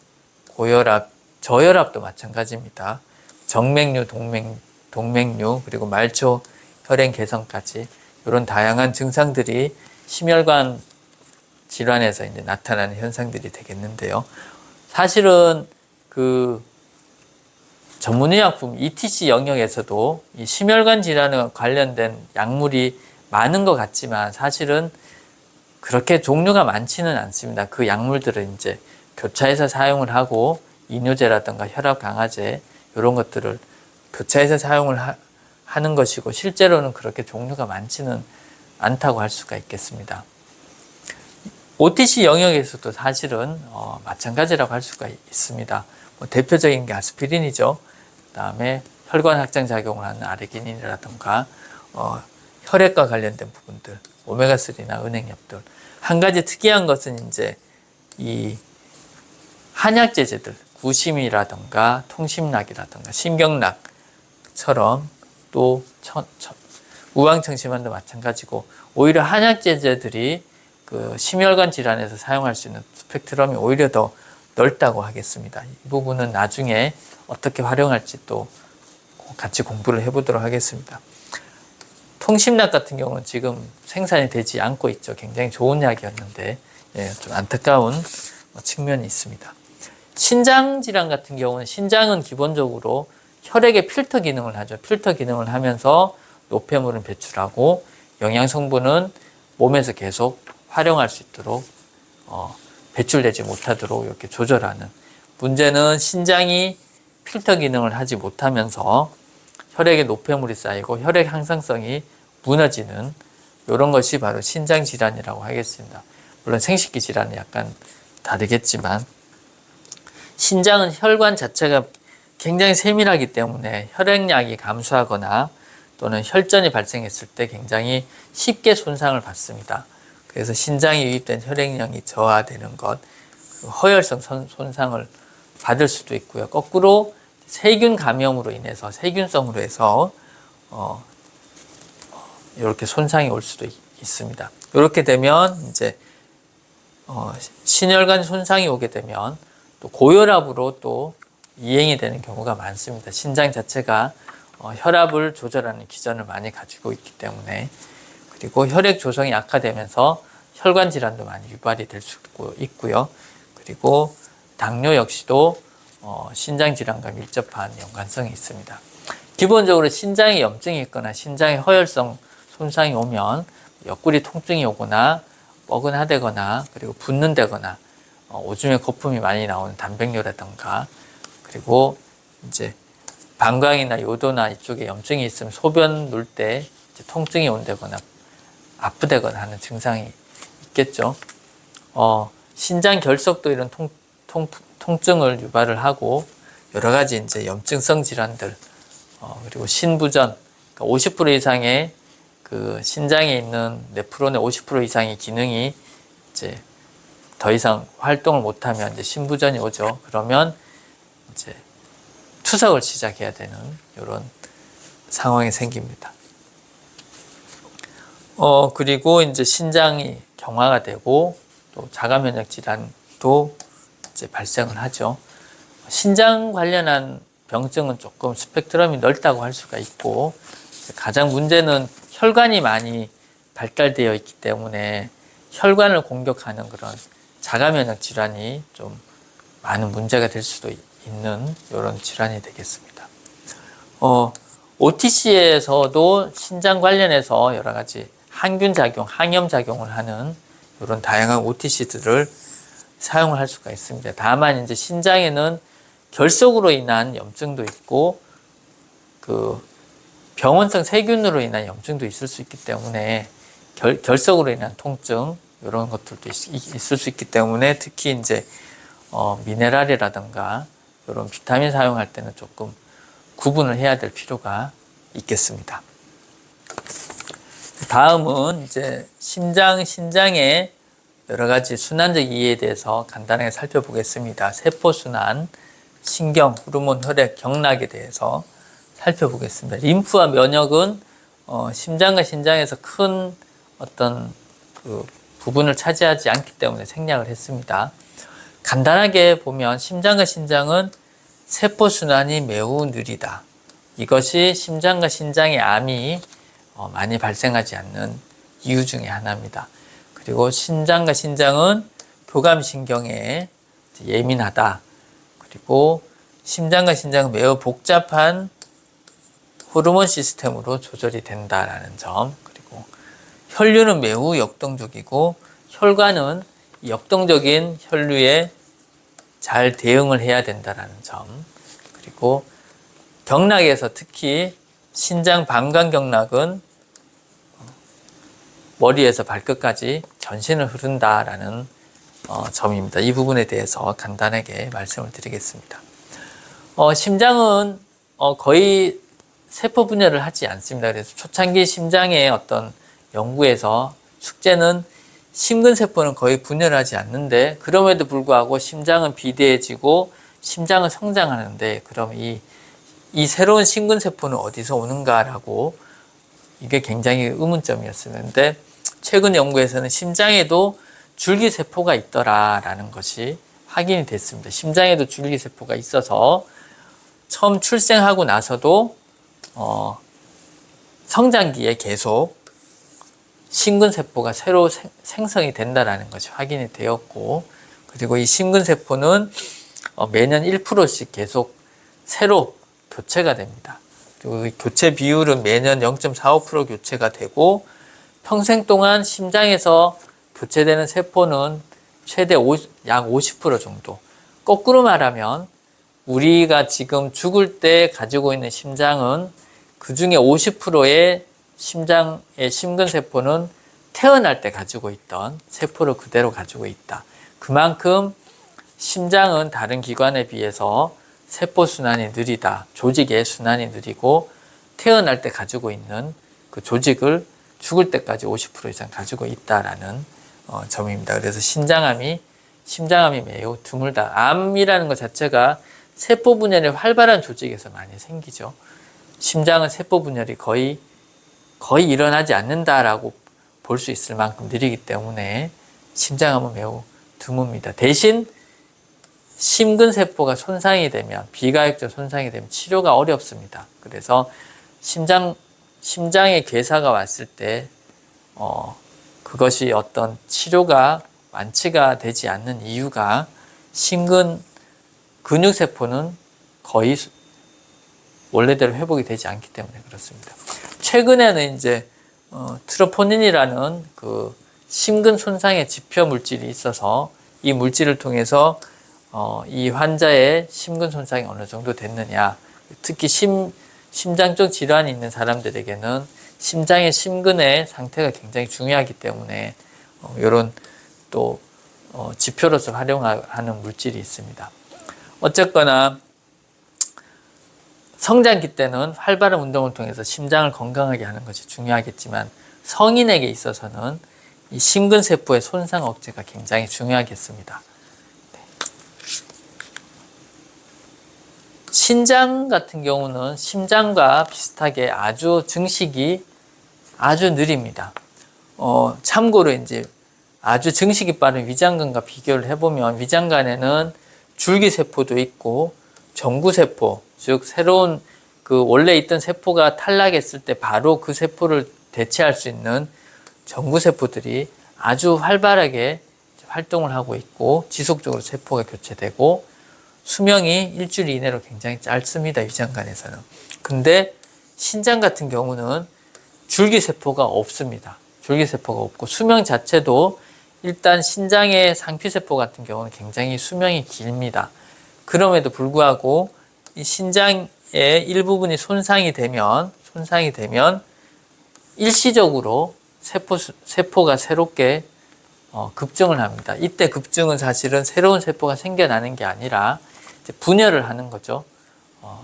고혈압, 저혈압도 마찬가지입니다. 정맥류, 동맥류 그리고 말초 혈행 개선까지 이런 다양한 증상들이 심혈관 질환에서 이제 나타나는 현상들이 되겠는데요. 사실은 그 전문의약품 ETC 영역에서도 이 심혈관 질환과 관련된 약물이 많은 것 같지만 사실은 그렇게 종류가 많지는 않습니다. 그 약물들은 이제 교차해서 사용을 하고 이뇨제라든가 혈압 강화제 이런 것들을 교차해서 사용을 하는 것이고 실제로는 그렇게 종류가 많지는 않다고 할 수가 있겠습니다. OTC 영역에서도 사실은 마찬가지라고 할 수가 있습니다. 대표적인 게 아스피린이죠. 그 다음에 혈관 확장 작용을 하는 아르기닌이라든가 혈액과 관련된 부분들, 오메가3나 은행엽들. 한 가지 특이한 것은 이제 이 한약제제들, 구심이라든가 통심락이라든가 심경락처럼 또 우황청심환도 마찬가지고 오히려 한약제제들이 그 심혈관 질환에서 사용할 수 있는 스펙트럼이 오히려 더 넓다고 하겠습니다. 이 부분은 나중에 어떻게 활용할지 또 같이 공부를 해보도록 하겠습니다. 통심락 같은 경우는 지금 생산이 되지 않고 있죠. 굉장히 좋은 약이었는데 좀 안타까운 측면이 있습니다. 신장 질환 같은 경우는 신장은 기본적으로 혈액의 필터 기능을 하죠. 필터 기능을 하면서 노폐물은 배출하고 영양 성분은 몸에서 계속 활용할 수 있도록 배출되지 못하도록 이렇게 조절하는. 문제는 신장이 필터 기능을 하지 못하면서 혈액에 노폐물이 쌓이고 혈액 항상성이 무너지는 이런 것이 바로 신장 질환이라고 하겠습니다. 물론 생식기 질환은 약간 다르겠지만 신장은 혈관 자체가 굉장히 세밀하기 때문에 혈액량이 감소하거나 또는 혈전이 발생했을 때 굉장히 쉽게 손상을 받습니다. 그래서 신장에 유입된 혈액량이 저하되는 것, 허혈성 손상을 받을 수도 있고요. 거꾸로 세균 감염으로 인해서 세균성으로 해서 이렇게 손상이 올 수도 있습니다. 이렇게 되면 이제 신혈관 손상이 오게 되면 또 고혈압으로 또 이행이 되는 경우가 많습니다. 신장 자체가 혈압을 조절하는 기전을 많이 가지고 있기 때문에 그리고 혈액 조성이 악화되면서 혈관 질환도 많이 유발이 될 수 있고요. 그리고 당뇨 역시도 신장 질환과 밀접한 연관성이 있습니다. 기본적으로 신장에 염증이 있거나 신장에 허혈성 손상이 오면 옆구리 통증이 오거나 뻐근하다거나 그리고 붓는다거나 오줌에 거품이 많이 나오는 단백뇨라든가 그리고 이제 방광이나 요도나 이쪽에 염증이 있으면 소변 누울 때 통증이 온다거나 아프다거나 하는 증상이 있겠죠. 신장 결석도 이런 통증을 유발을 하고 여러 가지 이제 염증성 질환들 그리고 신부전 그러니까 50% 이상의 그 신장에 있는 네프론의 50% 이상의 기능이 이제 더 이상 활동을 못하면 이제 신부전이 오죠. 그러면 이제 투석을 시작해야 되는 이런 상황이 생깁니다. 그리고 이제 신장이 경화가 되고 또 자가 면역 질환도 이제 발생을 하죠. 신장 관련한 병증은 조금 스펙트럼이 넓다고 할 수가 있고, 가장 문제는 혈관이 많이 발달되어 있기 때문에 혈관을 공격하는 그런 자가 면역 질환이 좀 많은 문제가 될 수도 있는 이런 질환이 되겠습니다. OTC에서도 신장 관련해서 여러 가지 항균 작용, 항염 작용을 하는 이런 다양한 OTC들을 사용을 할 수가 있습니다. 다만 이제 신장에는 결석으로 인한 염증도 있고 그 병원성 세균으로 인한 염증도 있을 수 있기 때문에 결석으로 인한 통증 이런 것들도 있을 수 있기 때문에 특히 이제 미네랄이라든가 이런 비타민 사용할 때는 조금 구분을 해야 될 필요가 있겠습니다. 다음은 이제 신장의 여러 가지 순환적 이해에 대해서 간단하게 살펴보겠습니다. 세포순환, 신경, 호르몬, 혈액, 경락에 대해서 살펴보겠습니다. 림프와 면역은 심장과 신장에서 큰 어떤 그 부분을 차지하지 않기 때문에 생략을 했습니다. 간단하게 보면 심장과 신장은 세포순환이 매우 느리다. 이것이 심장과 신장의 암이 많이 발생하지 않는 이유 중에 하나입니다. 그리고 심장과 신장은 교감신경에 예민하다. 그리고 심장과 신장은 매우 복잡한 호르몬 시스템으로 조절이 된다라는 점. 그리고 혈류는 매우 역동적이고 혈관은 역동적인 혈류에 잘 대응을 해야 된다라는 점. 그리고 경락에서 특히 신장 방광경락은 머리에서 발끝까지 전신을 흐른다라는 점입니다. 이 부분에 대해서 간단하게 말씀을 드리겠습니다. 심장은 거의 세포 분열을 하지 않습니다. 그래서 초창기 심장의 어떤 연구에서 숙제는 심근세포는 거의 분열하지 않는데 그럼에도 불구하고 심장은 비대해지고 심장은 성장하는데 그럼 이 새로운 심근세포는 어디서 오는가라고 이게 굉장히 의문점이었었는데 최근 연구에서는 심장에도 줄기세포가 있더라라는 것이 확인이 됐습니다. 심장에도 줄기세포가 있어서 처음 출생하고 나서도 성장기에 계속 심근세포가 새로 생성이 된다는 것이 확인이 되었고 그리고 이 심근세포는 매년 1%씩 계속 새로 교체가 됩니다. 그리고 교체 비율은 매년 0.45% 교체가 되고 평생 동안 심장에서 교체되는 세포는 최대 약 50% 정도. 거꾸로 말하면 우리가 지금 죽을 때 가지고 있는 심장은 그 중에 50%의 심장의 심근세포는 태어날 때 가지고 있던 세포를 그대로 가지고 있다. 그만큼 심장은 다른 기관에 비해서 세포 순환이 느리다. 조직의 순환이 느리고 태어날 때 가지고 있는 그 조직을 죽을 때까지 50% 이상 가지고 있다라는 점입니다. 그래서 심장암이 매우 드물다. 암이라는 것 자체가 세포 분열이 활발한 조직에서 많이 생기죠. 심장은 세포 분열이 거의 일어나지 않는다라고 볼 수 있을 만큼 느리기 때문에 심장암은 매우 드뭅니다. 대신 심근세포가 손상이 되면 비가역적 손상이 되면 치료가 어렵습니다. 그래서 심장에 괴사가 왔을 때 그것이 어떤 치료가 완치가 되지 않는 이유가 심근 근육세포는 거의 원래대로 회복이 되지 않기 때문에 그렇습니다. 최근에는 이제 트로포닌이라는 그 심근 손상의 지표 물질이 있어서 이 물질을 통해서 이 환자의 심근 손상이 어느 정도 됐느냐, 특히 심장 쪽 질환이 있는 사람들에게는 심장의 심근의 상태가 굉장히 중요하기 때문에 이런 또 지표로서 활용하는 물질이 있습니다. 어쨌거나 성장기 때는 활발한 운동을 통해서 심장을 건강하게 하는 것이 중요하겠지만 성인에게 있어서는 이 심근세포의 손상 억제가 굉장히 중요하겠습니다. 신장 같은 경우는 심장과 비슷하게 아주 증식이 아주 느립니다. 참고로 이제 아주 증식이 빠른 위장관과 비교를 해보면 위장관에는 줄기세포도 있고 정구세포, 즉 새로운 그 원래 있던 세포가 탈락했을 때 바로 그 세포를 대체할 수 있는 정구세포들이 아주 활발하게 활동을 하고 있고 지속적으로 세포가 교체되고 수명이 일주일 이내로 굉장히 짧습니다. 위장관에서는. 근데 신장 같은 경우는 줄기세포가 없습니다. 줄기세포가 없고 수명 자체도 일단 신장의 상피세포 같은 경우는 굉장히 수명이 길습니다. 그럼에도 불구하고 이 신장의 일부분이 손상이 되면 일시적으로 세포가 새롭게 급증을 합니다. 이때 급증은 사실은 새로운 세포가 생겨나는 게 아니라 이제 분열을 하는 거죠.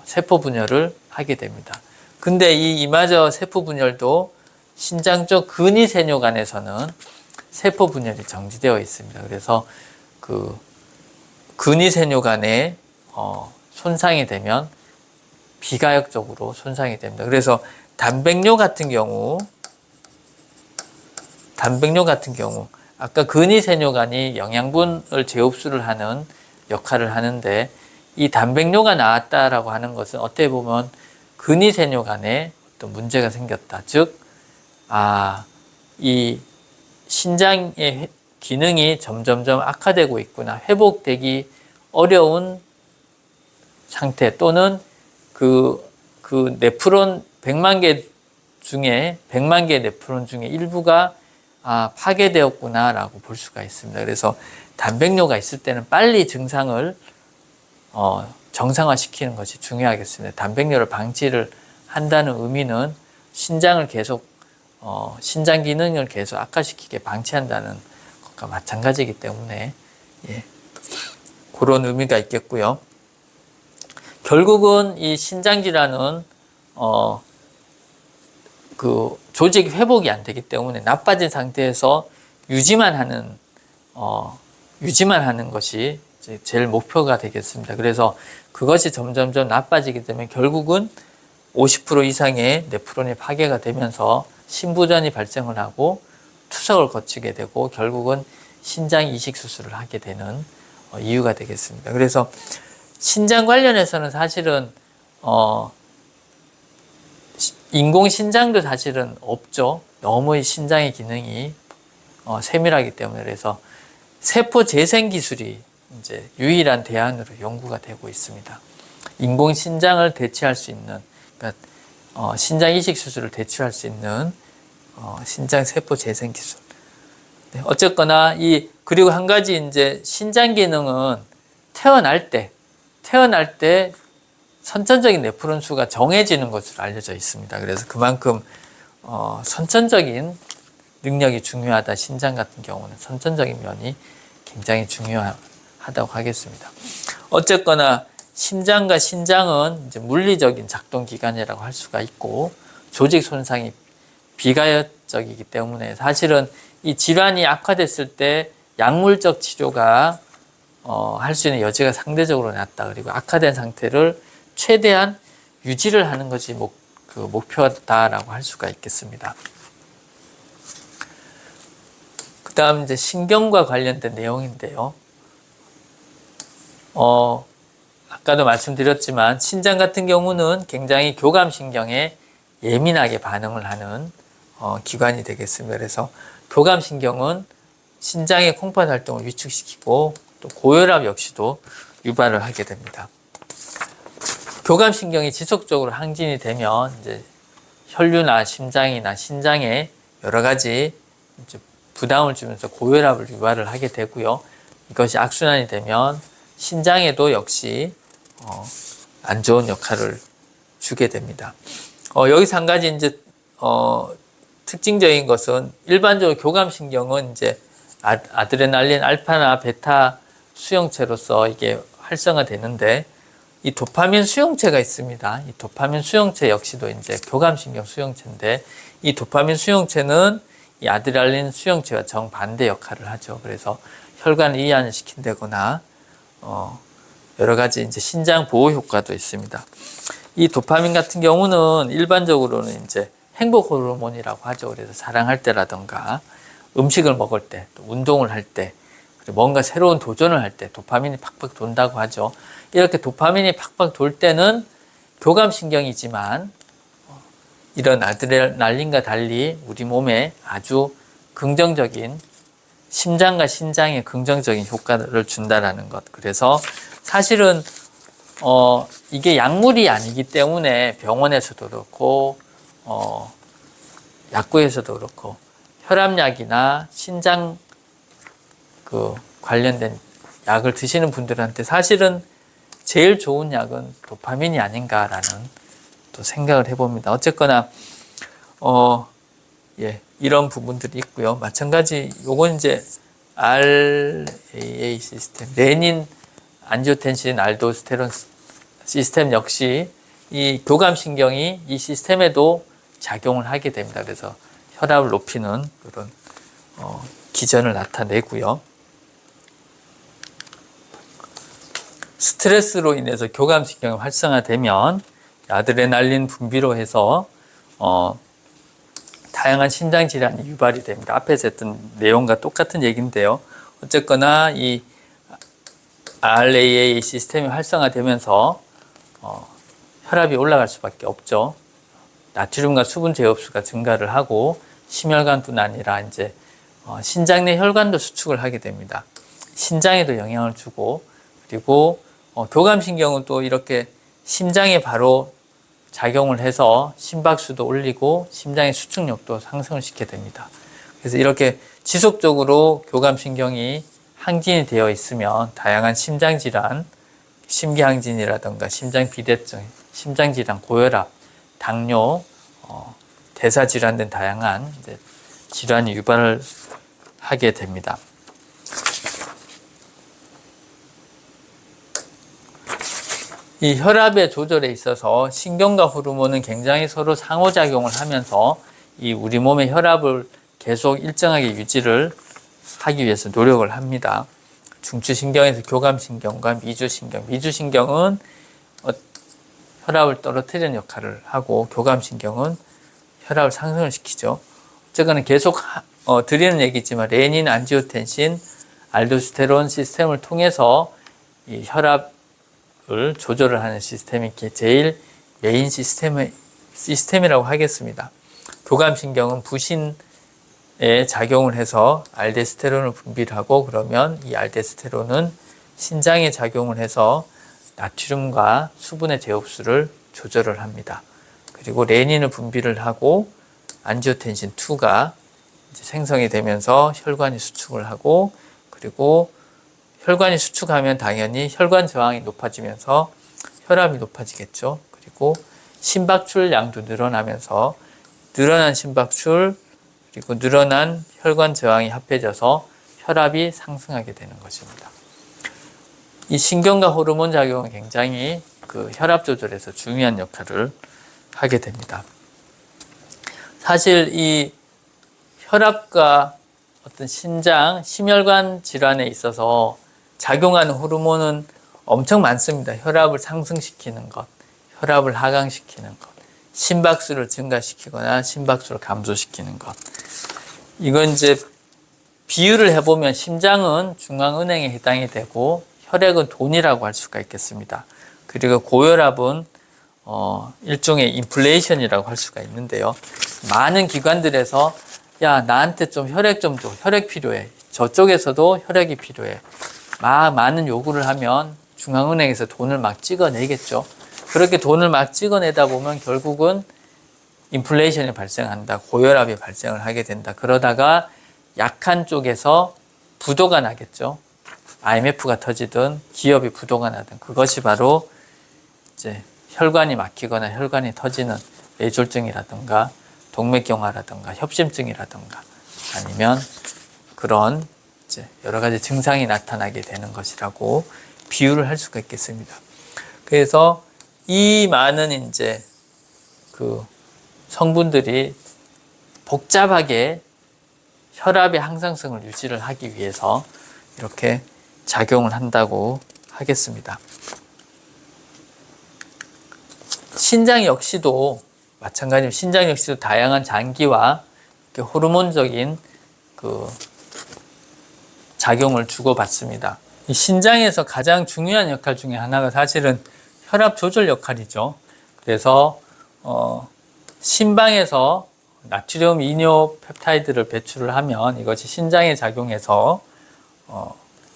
세포 분열을 하게 됩니다. 근데 이 이마저 세포 분열도 신장 쪽 근위세뇨관에서는 세포 분열이 정지되어 있습니다. 그래서 그 근위세뇨관에 손상이 되면 비가역적으로 손상이 됩니다. 그래서 단백뇨 같은 경우 아까 근위세뇨관이 영양분을 재흡수를 하는 역할을 하는데 이 단백뇨가 나왔다라고 하는 것은 어떻게 보면 근위세뇨관에 어떤 문제가 생겼다. 즉, 이 신장의 기능이 점점점 악화되고 있구나. 회복되기 어려운 상태 또는 그 네프론 100만 개의 네프론 중에 일부가 파괴되었구나라고 볼 수가 있습니다. 그래서 단백뇨가 있을 때는 빨리 증상을 정상화시키는 것이 중요하겠습니다. 단백뇨를 방치를 한다는 의미는 신장을 계속 신장 기능을 계속 악화시키게 방치한다는 것과 마찬가지이기 때문에 그런 의미가 있겠고요. 결국은 이 신장 질환은 그 조직 회복이 안 되기 때문에 나빠진 상태에서 유지만 하는 것이 이제 제일 목표가 되겠습니다. 그래서 그것이 점점점 나빠지기 때문에 결국은 50% 이상의 네프론이 파괴가 되면서 신부전이 발생을 하고 투석을 거치게 되고 결국은 신장 이식 수술을 하게 되는 이유가 되겠습니다. 그래서 신장 관련해서는 사실은 인공신장도 사실은 없죠. 너무 신장의 기능이 세밀하기 때문에. 그래서 세포 재생 기술이 이제 유일한 대안으로 연구가 되고 있습니다. 인공신장을 대체할 수 있는, 그러니까 신장 이식 수술을 대체할 수 있는 신장 세포 재생 기술. 네, 어쨌거나 그리고 한 가지 이제 신장 기능은 태어날 때 선천적인 네프론 수가 정해지는 것으로 알려져 있습니다. 그래서 그만큼 선천적인 능력이 중요하다. 신장 같은 경우는 선천적인 면이 굉장히 중요하다고 하겠습니다. 어쨌거나 심장과 신장은 이제 물리적인 작동 기관이라고 할 수가 있고 조직 손상이 비가역적이기 때문에 사실은 이 질환이 악화됐을 때 약물적 치료가 할 수 있는 여지가 상대적으로 낮다. 그리고 악화된 상태를 최대한 유지를 하는 것이 목표다라고 할 수가 있겠습니다. 그 다음 이제 신경과 관련된 내용인데요. 아까도 말씀드렸지만 신장 같은 경우는 굉장히 교감신경에 예민하게 반응을 하는 기관이 되겠습니다. 그래서 교감신경은 신장의 콩팥 활동을 위축시키고 또 고혈압 역시도 유발을 하게 됩니다. 교감신경이 지속적으로 항진이 되면 이제 혈류나 심장이나 신장에 여러 가지 이제 부담을 주면서 고혈압을 유발을 하게 되고요. 이것이 악순환이 되면 신장에도 역시 안 좋은 역할을 주게 됩니다. 여기서 한 가지 이제 특징적인 것은 일반적으로 교감신경은 이제 아드레날린 알파나 베타 수용체로서 이게 활성화되는데 이 도파민 수용체가 있습니다. 이 도파민 수용체 역시도 이제 교감신경 수용체인데 이 도파민 수용체는 이 아드레날린 수용체와 정반대 역할을 하죠. 그래서 혈관을 이완을 시킨다거나 여러 가지 이제 신장 보호 효과도 있습니다. 이 도파민 같은 경우는 일반적으로는 이제 행복 호르몬이라고 하죠. 그래서 사랑할 때라든가 음식을 먹을 때, 또 운동을 할 때, 그리고 뭔가 새로운 도전을 할 때 도파민이 팍팍 돈다고 하죠. 이렇게 도파민이 팍팍 돌 때는 교감신경이지만 이런 아드레날린과 달리 우리 몸에 아주 긍정적인 심장과 신장에 긍정적인 효과를 준다라는 것. 그래서 사실은 이게 약물이 아니기 때문에 병원에서도 그렇고 약국에서도 그렇고 혈압약이나 신장 관련된 약을 드시는 분들한테 사실은 제일 좋은 약은 도파민이 아닌가라는 또 생각을 해봅니다. 어쨌거나 이런 부분들이 있고요. 마찬가지 요건 이제 RAA 시스템, 레닌, 안지오텐신, 알도스테론 시스템 역시 이 교감신경이 이 시스템에도 작용을 하게 됩니다. 그래서 혈압을 높이는 그런 기전을 나타내고요. 스트레스로 인해서 교감신경이 활성화되면 아드레날린 분비로 해서 다양한 신장 질환이 유발이 됩니다. 앞에서 했던 내용과 똑같은 얘기인데요. 어쨌거나 이 RAA 시스템이 활성화되면서 혈압이 올라갈 수밖에 없죠. 나트륨과 수분 제흡수가 증가를 하고 심혈관뿐 아니라 이제 신장 내 혈관도 수축을 하게 됩니다. 신장에도 영향을 주고, 그리고 교감신경은 또 이렇게 심장에 바로 작용을 해서 심박수도 올리고 심장의 수축력도 상승을 시키게 됩니다. 그래서 이렇게 지속적으로 교감신경이 항진이 되어 있으면 다양한 심장질환, 심기항진이라든가 심장비대증, 심장질환, 고혈압, 당뇨, 대사질환 등 다양한 이제 질환이 유발을 하게 됩니다. 이 혈압의 조절에 있어서 신경과 호르몬은 굉장히 서로 상호작용을 하면서 이 우리 몸의 혈압을 계속 일정하게 유지를 하기 위해서 노력을 합니다. 중추신경에서 교감신경과 미주신경, 미주신경은 혈압을 떨어뜨리는 역할을 하고 교감신경은 혈압을 상승을 시키죠. 어쨌거나 계속 드리는 얘기지만 레닌, 안지오텐신, 알도스테론 시스템을 통해서 이 혈압을 조절을 하는 시스템이 제일 메인 시스템이라고 하겠습니다. 교감신경은 부신에 작용을 해서 알데스테론을 분비를 하고, 그러면 이 알데스테론은 신장에 작용을 해서 나트륨과 수분의 제흡수를 조절을 합니다. 그리고 레닌을 분비를 하고 안지오텐신 2가 생성이 되면서 혈관이 수축을 하고, 그리고 혈관이 수축하면 당연히 혈관 저항이 높아지면서 혈압이 높아지겠죠. 그리고 심박출량도 늘어나면서 늘어난 심박출, 그리고 늘어난 혈관 저항이 합해져서 혈압이 상승하게 되는 것입니다. 이 신경과 호르몬 작용은 굉장히 혈압 조절에서 중요한 역할을 하게 됩니다. 사실 이 혈압과 어떤 신장, 심혈관 질환에 있어서 작용하는 호르몬은 엄청 많습니다. 혈압을 상승시키는 것, 혈압을 하강시키는 것, 심박수를 증가시키거나 심박수를 감소시키는 것. 이건 이제 비유를 해보면 심장은 중앙은행에 해당이 되고 혈액은 돈이라고 할 수가 있겠습니다. 그리고 고혈압은 일종의 인플레이션이라고 할 수가 있는데요. 많은 기관들에서 야, 나한테 좀 혈액 좀 줘. 혈액 필요해. 저쪽에서도 혈액이 필요해. 많은 요구를 하면 중앙은행에서 돈을 막 찍어내겠죠. 그렇게 돈을 막 찍어내다 보면 결국은 인플레이션이 발생한다. 고혈압이 발생을 하게 된다. 그러다가 약한 쪽에서 부도가 나겠죠. IMF가 터지든 기업이 부도가 나든 그것이 바로 이제 혈관이 막히거나 혈관이 터지는 뇌졸중이라든가 동맥경화라든가 협심증이라든가 아니면 그런 이제 여러 가지 증상이 나타나게 되는 것이라고 비유를 할 수가 있겠습니다. 그래서 이 많은 이제 성분들이 복잡하게 혈압의 항상성을 유지를 하기 위해서 이렇게 작용을 한다고 하겠습니다. 신장 역시도 마찬가지로 신장 역시도 다양한 장기와 호르몬적인 작용을 주고받습니다. 이 신장에서 가장 중요한 역할 중에 하나가 사실은 혈압 조절 역할이죠. 그래서 심방에서 나트륨 이뇨 펩타이드를 배출을 하면 이것이 신장에 작용해서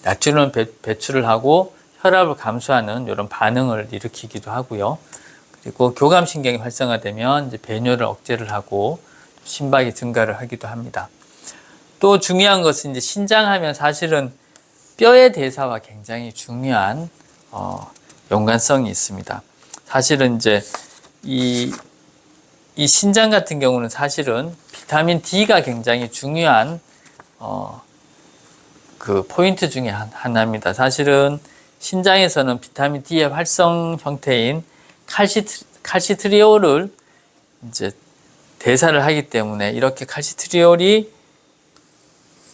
나트륨을 배출을 하고 혈압을 감소하는 이런 반응을 일으키기도 하고요. 그리고 교감신경이 활성화되면 이제 배뇨를 억제를 하고 심박이 증가를 하기도 합니다. 또 중요한 것은 이제 신장하면 사실은 뼈의 대사와 굉장히 중요한 연관성이 있습니다. 사실은 이제 이 신장 같은 경우는 사실은 비타민 D가 굉장히 중요한 포인트 중에 하나입니다. 사실은 신장에서는 비타민 D의 활성 형태인 칼시트리올을 이제 대사를 하기 때문에 이렇게 칼시트리올이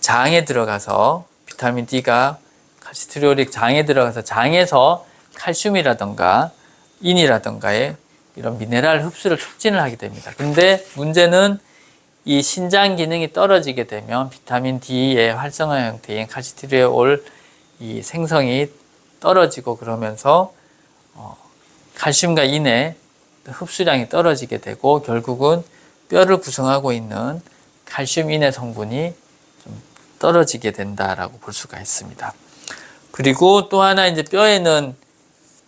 장에 들어가서 비타민 D가 칼시트리올이 장에 들어가서 장에서 칼슘이라던가 인이라던가의 이런 미네랄 흡수를 촉진을 하게 됩니다. 근데 문제는 이 신장 기능이 떨어지게 되면 비타민 D의 활성화 형태인 칼시트리올 이 생성이 떨어지고 그러면서 칼슘과 인의 흡수량이 떨어지게 되고 결국은 뼈를 구성하고 있는 칼슘 인의 성분이 좀 떨어지게 된다라고 볼 수가 있습니다. 그리고 또 하나 이제 뼈에는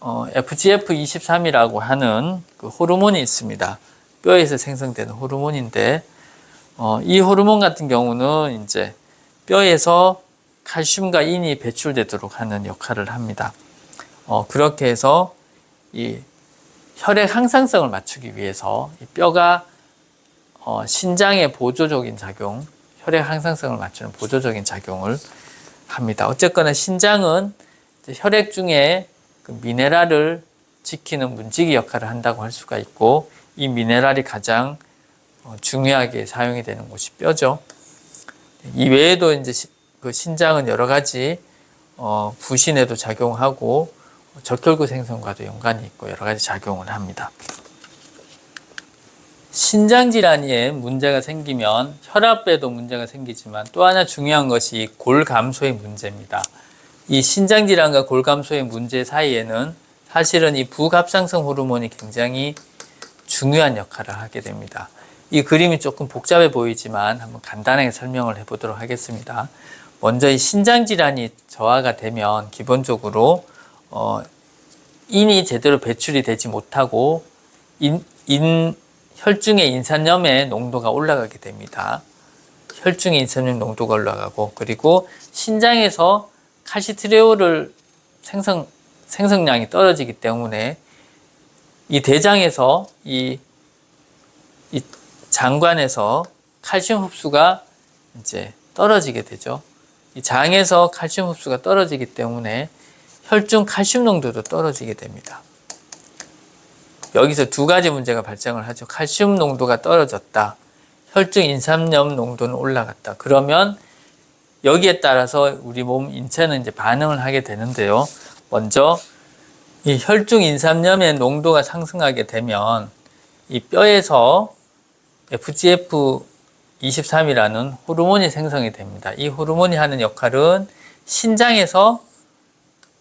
FGF23이라고 하는 호르몬이 있습니다. 뼈에서 생성되는 호르몬인데 이 호르몬 같은 경우는 이제 뼈에서 칼슘과 인이 배출되도록 하는 역할을 합니다. 그렇게 해서 이 혈액 항상성을 맞추기 위해서 이 뼈가 신장의 보조적인 작용, 혈액 항상성을 맞추는 보조적인 작용을 합니다. 어쨌거나 신장은 혈액 중에 미네랄을 지키는 문지기 역할을 한다고 할 수가 있고 이 미네랄이 가장 중요하게 사용이 되는 곳이 뼈죠. 이 외에도 이제 신장은 여러 가지 부신에도 작용하고 적혈구 생성과도 연관이 있고 여러 가지 작용을 합니다. 신장 질환에 문제가 생기면 혈압에도 문제가 생기지만 또 하나 중요한 것이 골 감소의 문제입니다. 이 신장 질환과 골 감소의 문제 사이에는 사실은 이 부갑상선 호르몬이 굉장히 중요한 역할을 하게 됩니다. 이 그림이 조금 복잡해 보이지만 한번 간단하게 설명을 해보도록 하겠습니다. 먼저 이 신장 질환이 저하가 되면 기본적으로 인이 제대로 배출이 되지 못하고 혈중의 인산염의 농도가 올라가게 됩니다. 혈중의 인산염 농도가 올라가고 그리고 신장에서 칼시트리올을 생성량이 떨어지기 때문에 이 대장에서 이 장관에서 칼슘 흡수가 이제 떨어지게 되죠. 이 장에서 칼슘 흡수가 떨어지기 때문에 혈중 칼슘 농도도 떨어지게 됩니다. 여기서 두 가지 문제가 발생을 하죠. 칼슘 농도가 떨어졌다. 혈중 인산염 농도는 올라갔다. 그러면 여기에 따라서 우리 몸 인체는 이제 반응을 하게 되는데요. 먼저 이 혈중 인산염의 농도가 상승하게 되면 이 뼈에서 FGF23이라는 호르몬이 생성이 됩니다. 이 호르몬이 하는 역할은 신장에서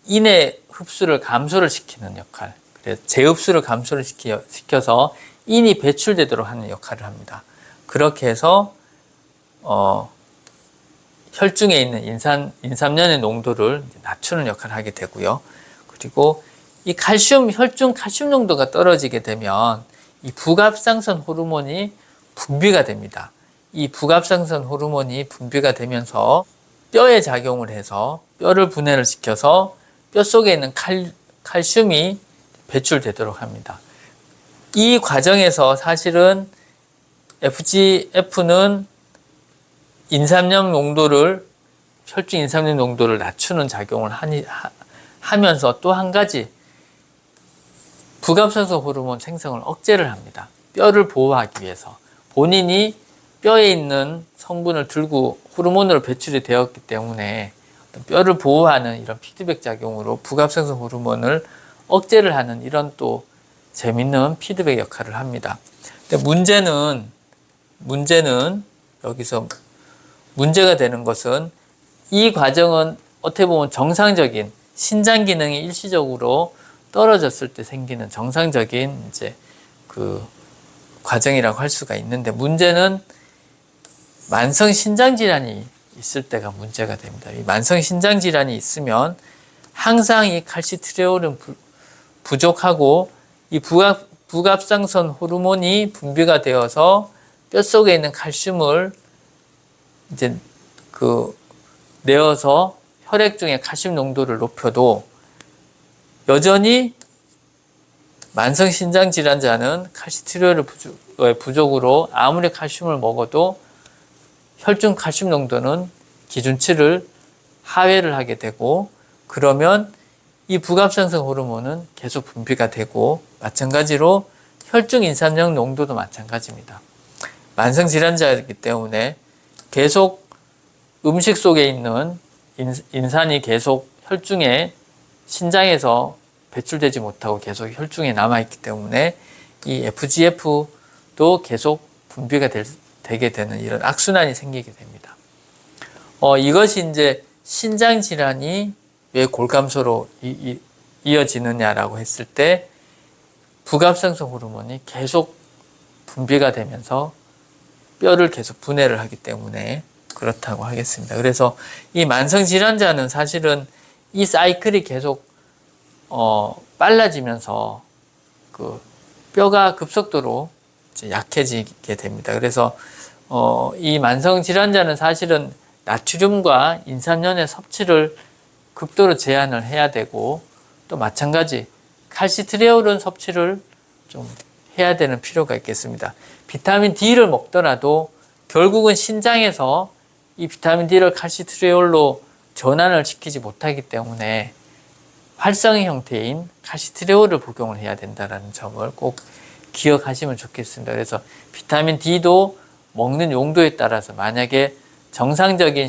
인의 흡수를 감소를 시키는 역할, 그래서 재흡수를 감소를 시켜서 인이 배출되도록 하는 역할을 합니다. 그렇게 해서 혈중에 있는 인삼연의 농도를 낮추는 역할을 하게 되고요. 그리고 이 혈중 칼슘 농도가 떨어지게 되면 이 부갑상선 호르몬이 분비가 됩니다. 이 부갑상선 호르몬이 분비가 되면서 뼈에 작용을 해서 뼈를 분해를 시켜서 뼈 속에 있는 칼슘이 배출되도록 합니다. 이 과정에서 사실은 FGF는 인삼염 농도를, 혈중 인삼염 농도를 낮추는 작용을 하면서 또 한 가지 부갑상선 호르몬 생성을 억제를 합니다. 뼈를 보호하기 위해서. 본인이 뼈에 있는 성분을 들고 호르몬으로 배출이 되었기 때문에 뼈를 보호하는 이런 피드백 작용으로 부갑생성 호르몬을 억제를 하는 이런 또 재밌는 피드백 역할을 합니다. 근데 문제는 여기서 문제가 되는 것은 이 과정은 어떻게 보면 정상적인 신장 기능이 일시적으로 떨어졌을 때 생기는 정상적인 이제 그 과정이라고 할 수가 있는데, 문제는 만성 신장 질환이 있을 때가 문제가 됩니다. 이 만성 신장 질환이 있으면 항상 이 칼시트리올은 부족하고 이 부갑상선 호르몬이 분비가 되어서 뼛속에 있는 칼슘을 이제 내어서 혈액 중에 칼슘 농도를 높여도 여전히 만성 신장 질환자는 칼시트리올의 부족으로 아무리 칼슘을 먹어도 혈중 칼슘 농도는 기준치를 하회를 하게 되고, 그러면 이 부갑상선 호르몬은 계속 분비가 되고, 마찬가지로 혈중 인산염 농도도 마찬가지입니다. 만성 질환자이기 때문에 계속 음식 속에 있는 인산이 계속 혈중에 신장에서 배출되지 못하고 계속 혈중에 남아있기 때문에 이 FGF도 계속 분비가 되게 되는 이런 악순환이 생기게 됩니다. 이것이 이제 신장 질환이 왜 골감소로 이어지느냐라고 했을 때 부갑상선 호르몬이 계속 분비가 되면서 뼈를 계속 분해를 하기 때문에 그렇다고 하겠습니다. 그래서 이 만성 질환자는 사실은 이 사이클이 계속 빨라지면서 그 뼈가 급속도로 이제 약해지게 됩니다. 그래서 이 만성 질환자는 사실은 나트륨과 인산염의 섭취를 극도로 제한을 해야 되고, 또 마찬가지 칼시트리올은 섭취를 좀 해야 되는 필요가 있겠습니다. 비타민 D를 먹더라도 결국은 신장에서 이 비타민 D를 칼시트리올로 전환을 시키지 못하기 때문에 활성의 형태인 칼시트리올을 복용을 해야 된다는 점을 꼭 기억하시면 좋겠습니다. 그래서 비타민 D도 먹는 용도에 따라서 만약에 정상적인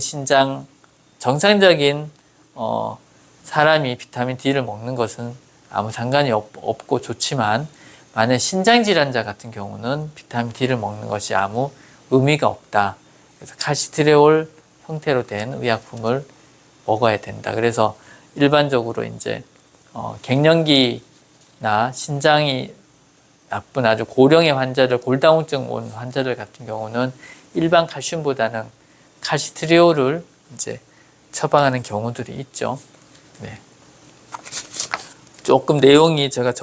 사람이 비타민 D를 먹는 것은 아무 상관이 없고 좋지만, 만약 신장 질환자 같은 경우는 비타민 D를 먹는 것이 아무 의미가 없다. 그래서 칼시트리올 형태로 된 의약품을 먹어야 된다. 그래서 일반적으로 이제 갱년기나 신장이 나쁜 아주 고령의 환자들, 골다공증 온 환자들 같은 경우는 일반 칼슘보다는 칼시트리올을 이제 처방하는 경우들이 있죠. 네. 조금 내용이 제가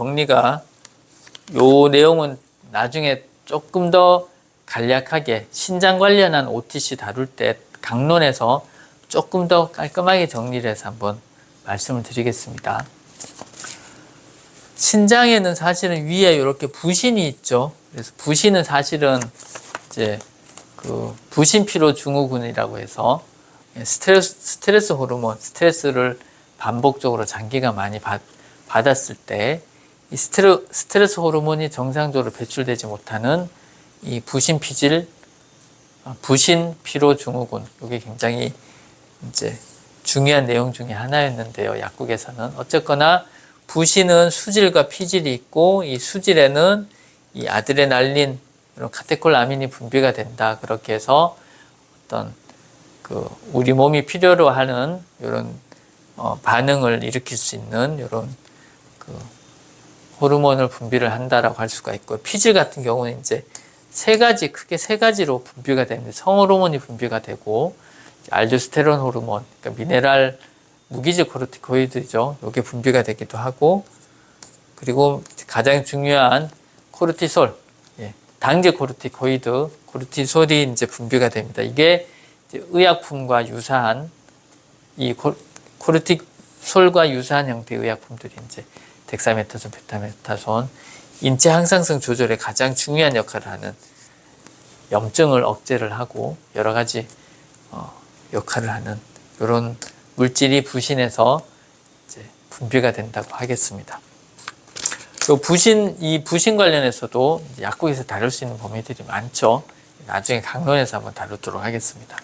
요 내용은 나중에 조금 더 간략하게 신장 관련한 OTC 다룰 때 강론에서 조금 더 깔끔하게 정리를 해서 한번 말씀을 드리겠습니다. 신장에는 사실은 위에 이렇게 부신이 있죠. 그래서 부신은 사실은 이제 그 부신피로 증후군이라고 해서 스트레스 호르몬, 스트레스를 반복적으로 장기간 많이 받았을 때 이 스트레스 호르몬이 정상적으로 배출되지 못하는 이 부신피로 증후군, 이게 굉장히 이제 중요한 내용 중에 하나였는데요. 약국에서는 어쨌거나 부신은 수질과 피질이 있고, 이 수질에는 이 아드레날린, 이런 카테콜아민이 분비가 된다. 그렇게 해서 어떤 우리 몸이 필요로 하는 이런 반응을 일으킬 수 있는 이런 호르몬을 분비를 한다라고 할 수가 있고, 피질 같은 경우는 이제 크게 세 가지로 분비가 됩니다. 성호르몬이 분비가 되고, 알도스테론 호르몬, 그러니까 미네랄 무기질 코르티코이드죠. 이게 분비가 되기도 하고, 그리고 가장 중요한 코르티솔, 당제 코르티코이드, 코르티솔이 이제 분비가 됩니다. 이게 이제 의약품과 유사한 이 코르티솔과 유사한 형태의 의약품들이 이제 덱사메타손, 베타메타손, 인체 항상성 조절에 가장 중요한 역할을 하는, 염증을 억제를 하고 여러 가지 역할을 하는 이런 물질이 부신에서 이제 분비가 된다고 하겠습니다. 이 부신 관련해서도 약국에서 다룰 수 있는 범위들이 많죠. 나중에 강론에서 한번 다루도록 하겠습니다.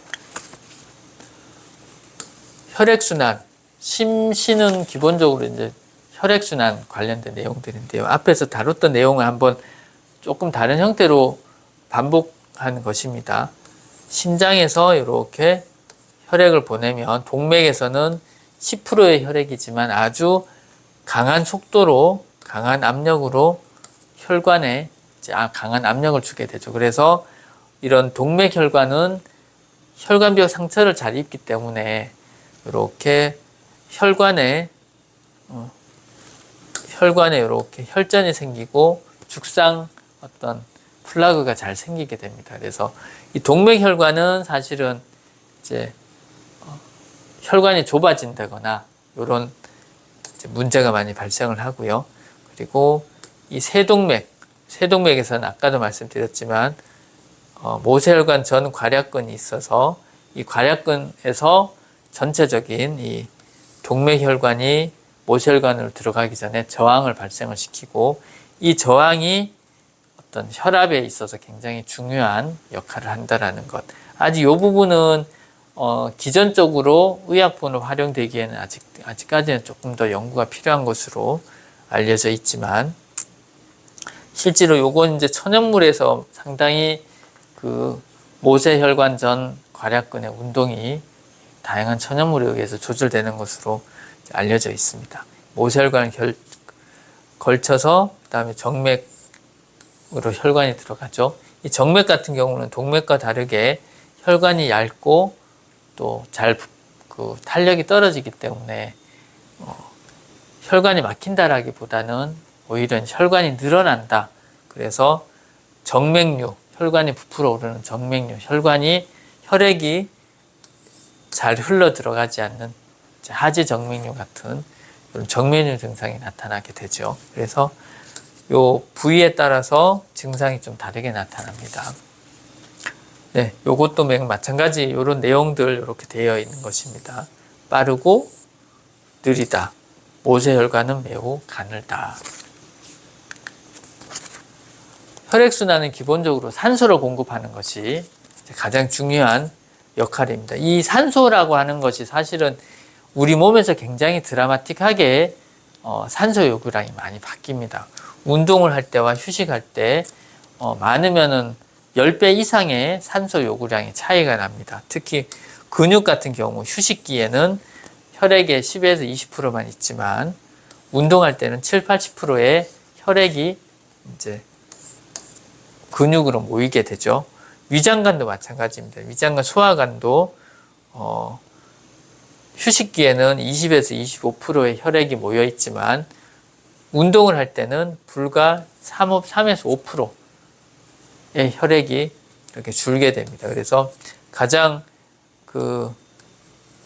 혈액순환, 심신은 기본적으로 이제 혈액순환 관련된 내용들인데요. 앞에서 다뤘던 내용을 한번 조금 다른 형태로 반복하는 것입니다. 심장에서 이렇게 혈액을 보내면 동맥에서는 10%의 혈액이지만 아주 강한 속도로, 강한 압력으로 혈관에 강한 압력을 주게 되죠. 그래서 이런 동맥혈관은 혈관벽 상처를 잘 입기 때문에 이렇게 혈관에 이렇게 혈전이 생기고 죽상 어떤 플라그가 잘 생기게 됩니다. 그래서 이 동맥혈관은 사실은 이제 혈관이 좁아진다거나 이런 문제가 많이 발생을 하고요. 그리고 이 세동맥에서는 아까도 말씀드렸지만 모세혈관 전 괄약근이 있어서 이 괄약근에서 전체적인 이 동맥혈관이 모세혈관으로 들어가기 전에 저항을 발생을 시키고 이 저항이 어떤 혈압에 있어서 굉장히 중요한 역할을 한다라는 것. 아직 이 부분은 기전적으로 의약품으로 활용되기에는 아직까지는 조금 더 연구가 필요한 것으로 알려져 있지만 실제로 요건 이제 천연물에서 상당히 그 모세혈관 전 괄약근의 운동이 다양한 천연물에 의해서 조절되는 것으로 알려져 있습니다. 모세혈관을 걸쳐서 그다음에 정맥으로 혈관이 들어가죠. 이 정맥 같은 경우는 동맥과 다르게 혈관이 얇고 또 잘 탄력이 떨어지기 때문에 혈관이 막힌다라기보다는 오히려 혈관이 늘어난다. 그래서 정맥류, 혈관이 부풀어 오르는 정맥류, 혈액이 잘 흘러 들어가지 않는 하지정맥류 같은 이런 정맥류 증상이 나타나게 되죠. 그래서 요 부위에 따라서 증상이 좀 다르게 나타납니다. 네, 요것도 마찬가지 이런 내용들 이렇게 되어 있는 것입니다. 빠르고 느리다. 모세혈관은 매우 가늘다. 혈액순환은 기본적으로 산소를 공급하는 것이 가장 중요한 역할입니다. 이 산소라고 하는 것이 사실은 우리 몸에서 굉장히 드라마틱하게 산소 요구량이 많이 바뀝니다. 운동을 할 때와 휴식할 때 많으면은 10배 이상의 산소 요구량이 차이가 납니다. 특히 근육 같은 경우 휴식기에는 혈액의 10에서 20%만 있지만 운동할 때는 7, 80%의 혈액이 이제 근육으로 모이게 되죠. 위장관도 마찬가지입니다. 위장관, 소화관도 휴식기에는 20에서 25%의 혈액이 모여 있지만 운동을 할 때는 불과 3에서 5%의 혈액이 이렇게 줄게 됩니다. 그래서 가장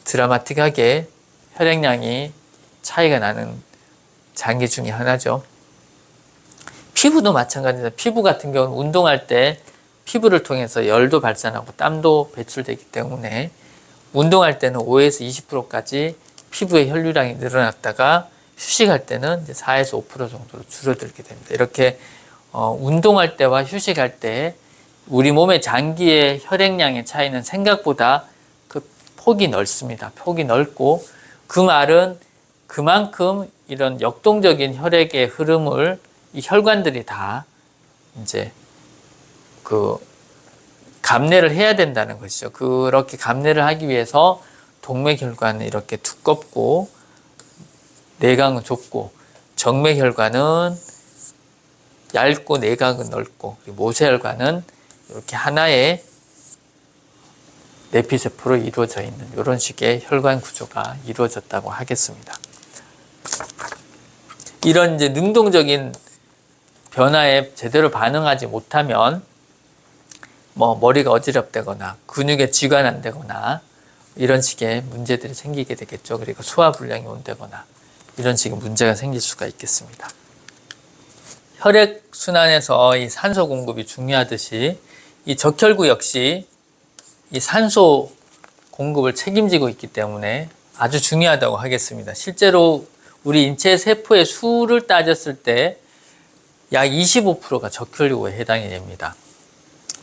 드라마틱하게 혈액량이 차이가 나는 장기 중에 하나죠. 피부도 마찬가지입니다. 피부 같은 경우는 운동할 때 피부를 통해서 열도 발산하고 땀도 배출되기 때문에 운동할 때는 5에서 20%까지 피부의 혈류량이 늘어났다가 휴식할 때는 이제 4에서 5% 정도로 줄어들게 됩니다. 이렇게 운동할 때와 휴식할 때 우리 몸의 장기의 혈액량의 차이는 생각보다 그 폭이 넓습니다. 폭이 넓고 그 말은 그만큼 이런 역동적인 혈액의 흐름을 이 혈관들이 다 이제 감내를 해야 된다는 것이죠. 그렇게 감내를 하기 위해서 동맥혈관은 이렇게 두껍고 내강은 좁고 정맥혈관은 얇고 내강은 넓고 모세혈관은 이렇게 하나의 내피세포로 이루어져 있는 이런 식의 혈관 구조가 이루어졌다고 하겠습니다. 이런 이제 능동적인 변화에 제대로 반응하지 못하면 머리가 어지럽다거나 근육에 쥐가 난다거나 이런 식의 문제들이 생기게 되겠죠. 그리고 소화불량이 온다거나 이런 식의 문제가 생길 수가 있겠습니다. 혈액순환에서 이 산소 공급이 중요하듯이 이 적혈구 역시 이 산소 공급을 책임지고 있기 때문에 아주 중요하다고 하겠습니다. 실제로 우리 인체 세포의 수를 따졌을 때 약 25%가 적혈구에 해당이 됩니다.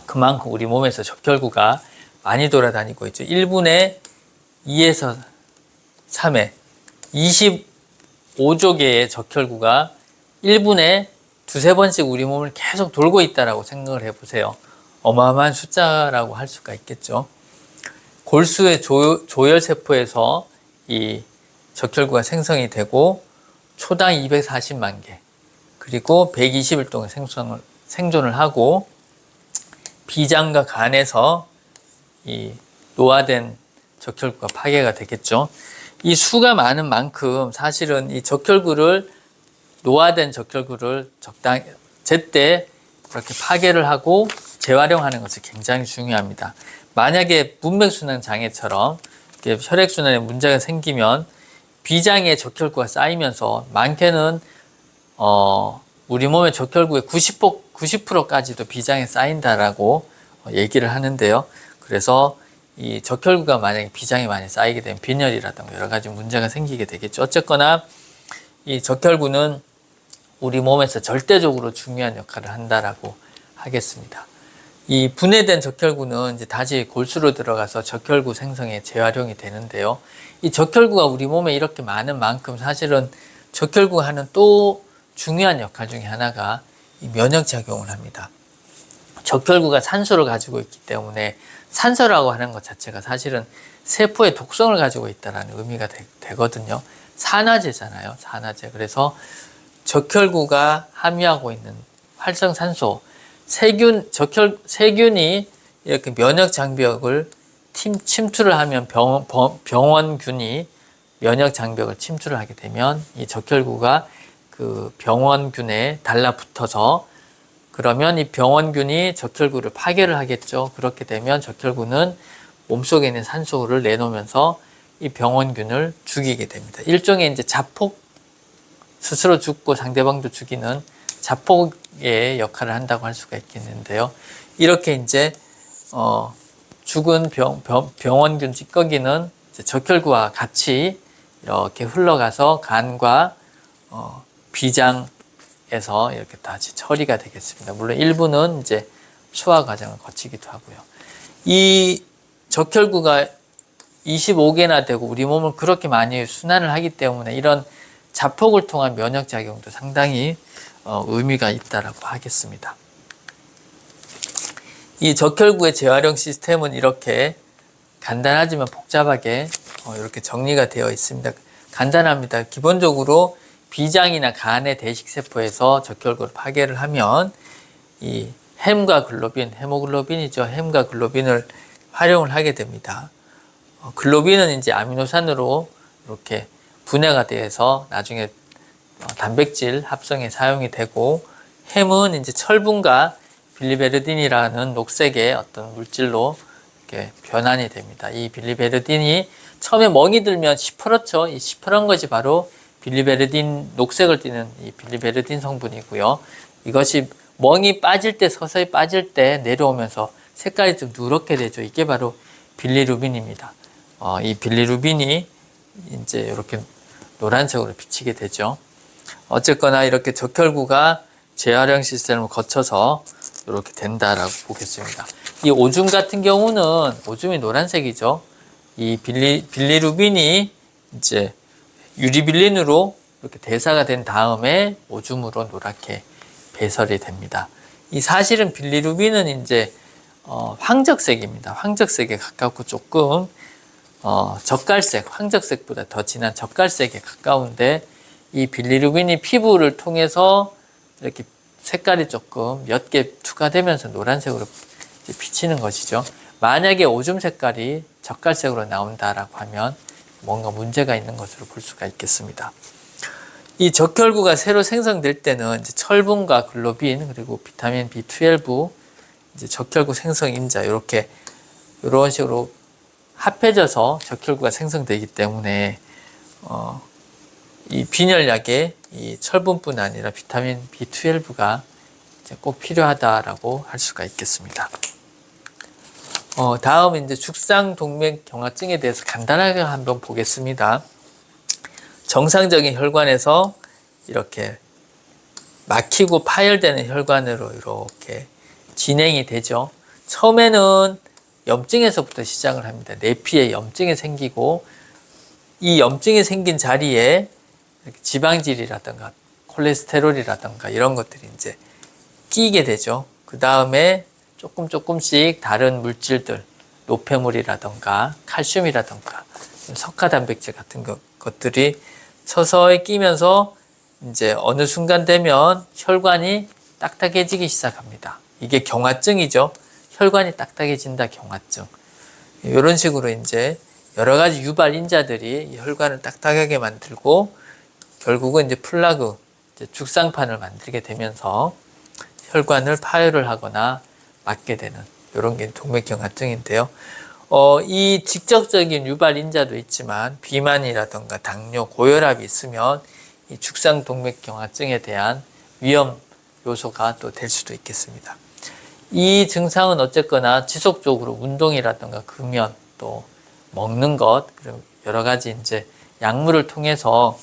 그만큼 우리 몸에서 적혈구가 많이 돌아다니고 있죠. 1분에 2에서 3회 25조 개의 적혈구가 1분에 두세 번씩 우리 몸을 계속 돌고 있다라고 생각을 해보세요. 어마어마한 숫자라고 할 수가 있겠죠. 골수의 조혈세포에서 이 적혈구가 생성이 되고 초당 240만 개, 그리고 120일 동안 생존을 하고 비장과 간에서 이 노화된 적혈구가 파괴가 되겠죠. 이 수가 많은 만큼 사실은 이 노화된 적혈구를 적당히 제때 그렇게 파괴를 하고 재활용하는 것이 굉장히 중요합니다. 만약에 문맥순환 장애처럼 혈액순환에 문제가 생기면 비장에 적혈구가 쌓이면서 많게는 우리 몸의 적혈구의 90%까지도 비장에 쌓인다라고 얘기를 하는데요. 그래서 이 적혈구가 만약에 비장에 많이 쌓이게 되면 빈혈이라든가 여러 가지 문제가 생기게 되겠죠. 어쨌거나 이 적혈구는 우리 몸에서 절대적으로 중요한 역할을 한다라고 하겠습니다. 이 분해된 적혈구는 이제 다시 골수로 들어가서 적혈구 생성에 재활용이 되는데요. 이 적혈구가 우리 몸에 이렇게 많은 만큼 사실은 적혈구가 하는 또 중요한 역할 중에 하나가 이 면역작용을 합니다. 적혈구가 산소를 가지고 있기 때문에 산소라고 하는 것 자체가 사실은 세포의 독성을 가지고 있다는 의미가 되거든요. 산화제잖아요. 산화제. 그래서 적혈구가 함유하고 있는 활성산소, 세균이 이렇게 면역 장벽을 침투를 하면 병원균이 면역 장벽을 침투를 하게 되면 이 적혈구가 그 병원균에 달라붙어서 그러면 이 병원균이 적혈구를 파괴를 하겠죠. 그렇게 되면 적혈구는 몸속에 있는 산소를 내놓으면서 이 병원균을 죽이게 됩니다. 일종의 이제 자폭, 스스로 죽고 상대방도 죽이는 자폭의 역할을 한다고 할 수가 있겠는데요. 이렇게 이제 죽은 병원균 찌꺼기는 이제 적혈구와 같이 이렇게 흘러가서 간과 비장에서 이렇게 다시 처리가 되겠습니다. 물론 일부는 이제 소화 과정을 거치기도 하고요. 이 적혈구가 25개나 되고 우리 몸을 그렇게 많이 순환을 하기 때문에 이런 자폭을 통한 면역작용도 상당히 의미가 있다라고 하겠습니다. 이 적혈구의 재활용 시스템은 이렇게 간단하지만 복잡하게 이렇게 정리가 되어 있습니다. 간단합니다. 기본적으로 비장이나 간의 대식세포에서 적혈구를 파괴를 하면 이 햄과 글로빈, 헤모글로빈이죠. 햄과 글로빈을 활용을 하게 됩니다. 글로빈은 이제 아미노산으로 이렇게 분해가 돼서 나중에 단백질 합성에 사용이 되고, 햄은 이제 철분과 빌리베르딘이라는 녹색의 어떤 물질로 이렇게 변환이 됩니다. 이 빌리베르딘이 처음에 멍이 들면 시퍼렇죠. 이 시퍼런 것이 바로 빌리베르딘, 녹색을 띠는 이 빌리베르딘 성분이고요. 이것이 멍이 빠질 때, 서서히 빠질 때 내려오면서 색깔이 좀 누렇게 되죠. 이게 바로 빌리루빈입니다. 이 빌리루빈이 이제 이렇게 노란색으로 비치게 되죠. 어쨌거나 이렇게 적혈구가 재활용 시스템을 거쳐서 이렇게 된다라고 보겠습니다. 이 오줌 같은 경우는 오줌이 노란색이죠. 이 빌리루빈이 이제 유리빌린으로 이렇게 대사가 된 다음에 오줌으로 노랗게 배설이 됩니다. 이 사실은 빌리루빈은 이제 황적색입니다. 황적색에 가깝고 조금 젓갈색, 황적색보다 더 진한 젓갈색에 가까운데, 이 빌리루빈이 피부를 통해서 이렇게 색깔이 조금 몇 개 추가되면서 노란색으로 비치는 것이죠. 만약에 오줌 색깔이 젓갈색으로 나온다라고 하면 뭔가 문제가 있는 것으로 볼 수가 있겠습니다. 이 적혈구가 새로 생성될 때는 이제 철분과 글로빈 그리고 비타민 B12, 이제 적혈구 생성 인자 이렇게 이런 식으로 합해져서 적혈구가 생성되기 때문에 이 빈혈약에 이 철분뿐 아니라 비타민 B12가 꼭 필요하다라고 할 수가 있겠습니다. 다음 이제 죽상동맥경화증에 대해서 간단하게 한번 보겠습니다. 정상적인 혈관에서 이렇게 막히고 파열되는 혈관으로 이렇게 진행이 되죠. 처음에는 염증에서부터 시작을 합니다. 내피에 염증이 생기고 이 염증이 생긴 자리에 지방질이라든가 콜레스테롤이라든가 이런 것들이 이제 끼게 되죠. 그 다음에 조금씩 다른 물질들, 노폐물이라든가 칼슘이라든가 석화단백질 같은 것들이 서서히 끼면서 이제 어느 순간 되면 혈관이 딱딱해지기 시작합니다. 이게 경화증이죠. 혈관이 딱딱해진다, 경화증. 이런 식으로 이제 여러 가지 유발 인자들이 혈관을 딱딱하게 만들고 결국은 이제 플라그, 이제 죽상판을 만들게 되면서 혈관을 파열을 하거나 막게 되는 이런 게 동맥경화증인데요. 이 직접적인 유발 인자도 있지만 비만이라든가 당뇨, 고혈압이 있으면 이 죽상 동맥경화증에 대한 위험 요소가 또 될 수도 있겠습니다. 이 증상은 어쨌거나 지속적으로 운동이라든가 금연, 또 먹는 것, 그리고 여러 가지 이제 약물을 통해서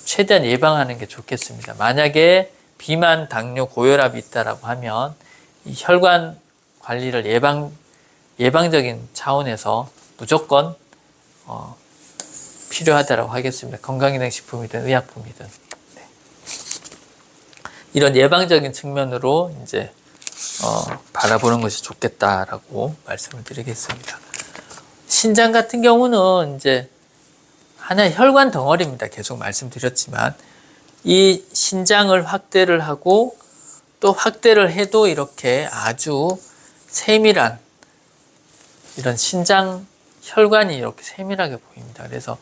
최대한 예방하는 게 좋겠습니다. 만약에 비만, 당뇨, 고혈압이 있다라고 하면 이 혈관 관리를 예방적인 차원에서 무조건 필요하다고 하겠습니다. 건강기능식품이든 의약품이든. 네. 이런 예방적인 측면으로 이제 바라보는 것이 좋겠다라고 말씀을 드리겠습니다. 신장 같은 경우는 이제 하나의 혈관 덩어리입니다. 계속 말씀드렸지만 이 신장을 확대를 하고 또 확대를 해도 이렇게 아주 세밀한 이런 신장 혈관이 이렇게 세밀하게 보입니다. 그래서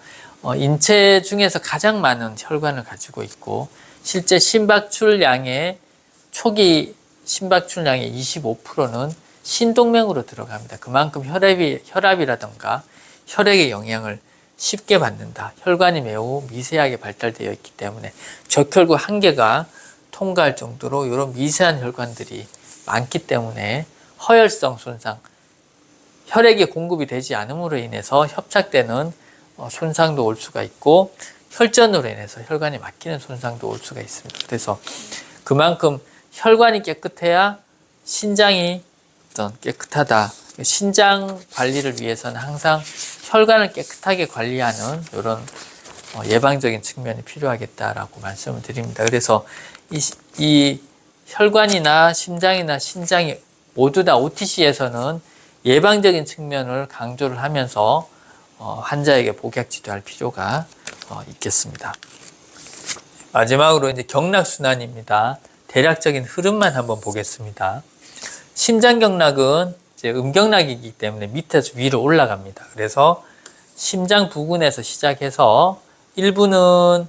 인체 중에서 가장 많은 혈관을 가지고 있고 실제 심박출량의 초기 심박출량의 25%는 신동맥으로 들어갑니다. 그만큼 혈압이라든가 혈액의 영향을 쉽게 받는다. 혈관이 매우 미세하게 발달되어 있기 때문에 적혈구 한 개가 통과할 정도로 이런 미세한 혈관들이 많기 때문에 허혈성 손상, 혈액이 공급이 되지 않음으로 인해서 협착되는 손상도 올 수가 있고 혈전으로 인해서 혈관이 막히는 손상도 올 수가 있습니다. 그래서 그만큼 혈관이 깨끗해야 신장이 깨끗하다. 신장 관리를 위해서는 항상 혈관을 깨끗하게 관리하는 이런 예방적인 측면이 필요하겠다라고 말씀을 드립니다. 그래서 이 혈관이나 심장이나 신장이 모두 다 OTC에서는 예방적인 측면을 강조를 하면서 환자에게 복약 지도할 필요가 있겠습니다. 마지막으로 이제 경락순환입니다. 대략적인 흐름만 한번 보겠습니다. 심장경락은 이제 음경락이기 때문에 밑에서 위로 올라갑니다. 그래서 심장 부근에서 시작해서 일부는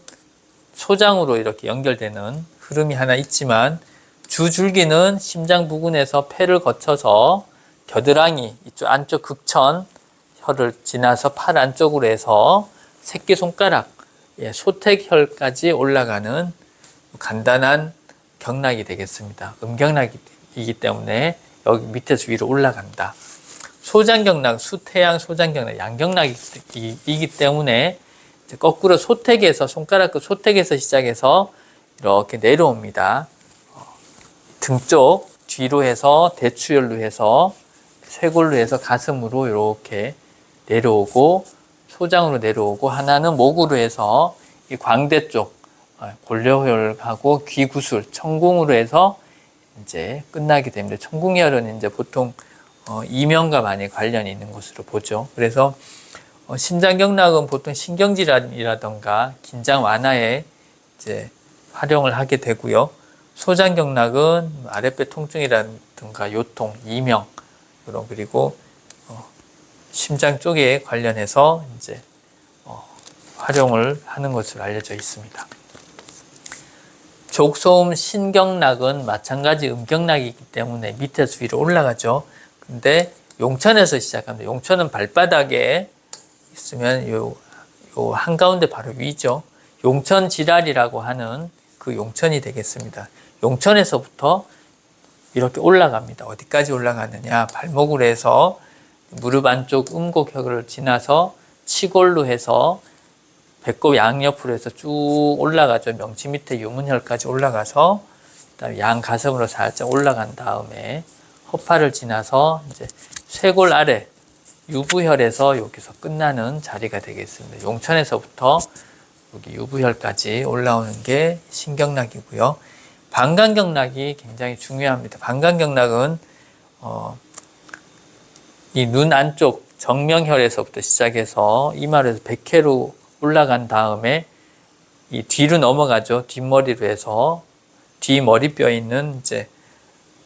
소장으로 이렇게 연결되는 흐름이 하나 있지만 주줄기는 심장 부근에서 폐를 거쳐서 겨드랑이 이쪽 안쪽 극천 혈을 지나서 팔 안쪽으로 해서 새끼손가락 소택혈까지 올라가는 간단한 경락이 되겠습니다. 음경락이기 때문에 여기 밑에서 위로 올라간다. 소장경락, 수태양 소장경락, 양경락이기 때문에 거꾸로 소택에서 손가락 끝 소택에서 시작해서 이렇게 내려옵니다. 등 쪽 뒤로 해서 대추혈로 해서 쇄골로 해서 가슴으로 이렇게 내려오고 소장으로 내려오고 하나는 목으로 해서 이 광대 쪽 골려혈하고 귀구술 청궁으로 해서 이제 끝나게 됩니다. 청궁혈은 이제 보통 이명과 많이 관련이 있는 것으로 보죠. 그래서 심장경락은 보통 신경질환이라던가 긴장 완화에 이제 활용을 하게 되고요. 소장경락은 아랫배 통증이라든가 요통, 이명 이런 그리고 심장 쪽에 관련해서 이제 활용을 하는 것으로 알려져 있습니다. 족소음 신경락은 마찬가지 음경락이기 때문에 밑에서 위로 올라가죠. 근데 용천에서 시작합니다. 용천은 발바닥에 있으면 요 한가운데 바로 위죠. 용천 질환이라고 하는 그 용천이 되겠습니다. 용천에서부터 이렇게 올라갑니다. 어디까지 올라가느냐? 발목으로 해서 무릎 안쪽 음곡혈을 지나서 치골로 해서 배꼽 양옆으로 해서 쭉 올라가죠. 명치 밑에 유문혈까지 올라가서 그다음에 양 가슴으로 살짝 올라간 다음에 허파를 지나서 이제 쇄골 아래 유부혈에서 여기서 끝나는 자리가 되겠습니다. 용천에서부터 여기 유부혈까지 올라오는 게 신경락이고요. 방광경락이 굉장히 중요합니다. 방광경락은 이 눈 안쪽 정명혈에서부터 시작해서 이마에서 백회로 올라간 다음에 이 뒤로 넘어가죠. 뒷머리로 해서 뒷머리뼈에 있는 이제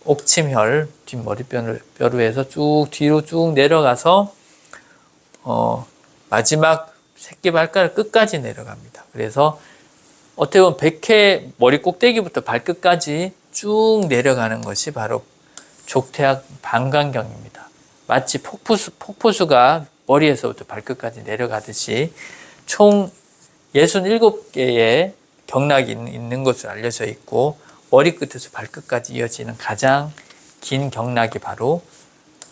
옥침혈 뒷머리뼈로 해서 쭉 뒤로 쭉 내려가서 마지막 새끼발가락 끝까지 내려갑니다. 그래서 어떻게 보면 백회 머리 꼭대기부터 발끝까지 쭉 내려가는 것이 바로 족태학 방광경입니다. 마치 폭포수가 머리에서부터 발끝까지 내려가듯이 총 67개의 경락이 있는 것으로 알려져 있고 머리끝에서 발끝까지 이어지는 가장 긴 경락이 바로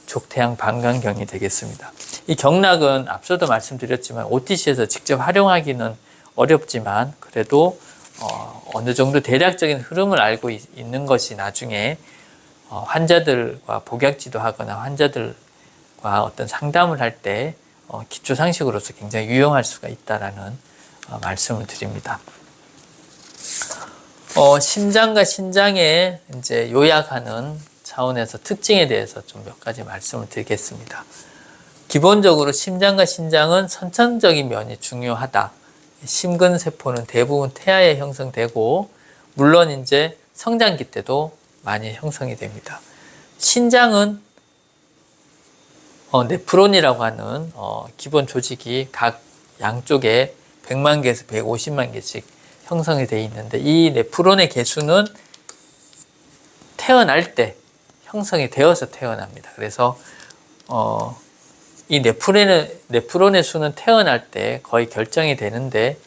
족태양 방광경이 되겠습니다. 이 경락은 앞서도 말씀드렸지만 OTC에서 직접 활용하기는 어렵지만 그래도 어느 정도 대략적인 흐름을 알고 있는 것이 나중에 환자들과 복약 지도하거나 환자들과 어떤 상담을 할 때 기초 상식으로서 굉장히 유용할 수가 있다라는 말씀을 드립니다. 심장과 신장에 이제 요약하는 차원에서 특징에 대해서 좀 몇 가지 말씀을 드리겠습니다. 기본적으로 심장과 신장은 선천적인 면이 중요하다. 심근세포는 대부분 태아에 형성되고 물론 이제 성장기 때도 많이 형성이 됩니다. 신장은 네프론이라고 하는 기본 조직이 각 양쪽에 100만 개에서 150만 개씩 형성이 되어 있는데 이 네프론의 개수는 태어날 때 형성이 되어서 태어납니다. 그래서 이 네프론의 수는 태어날 때 거의 결정이 되는데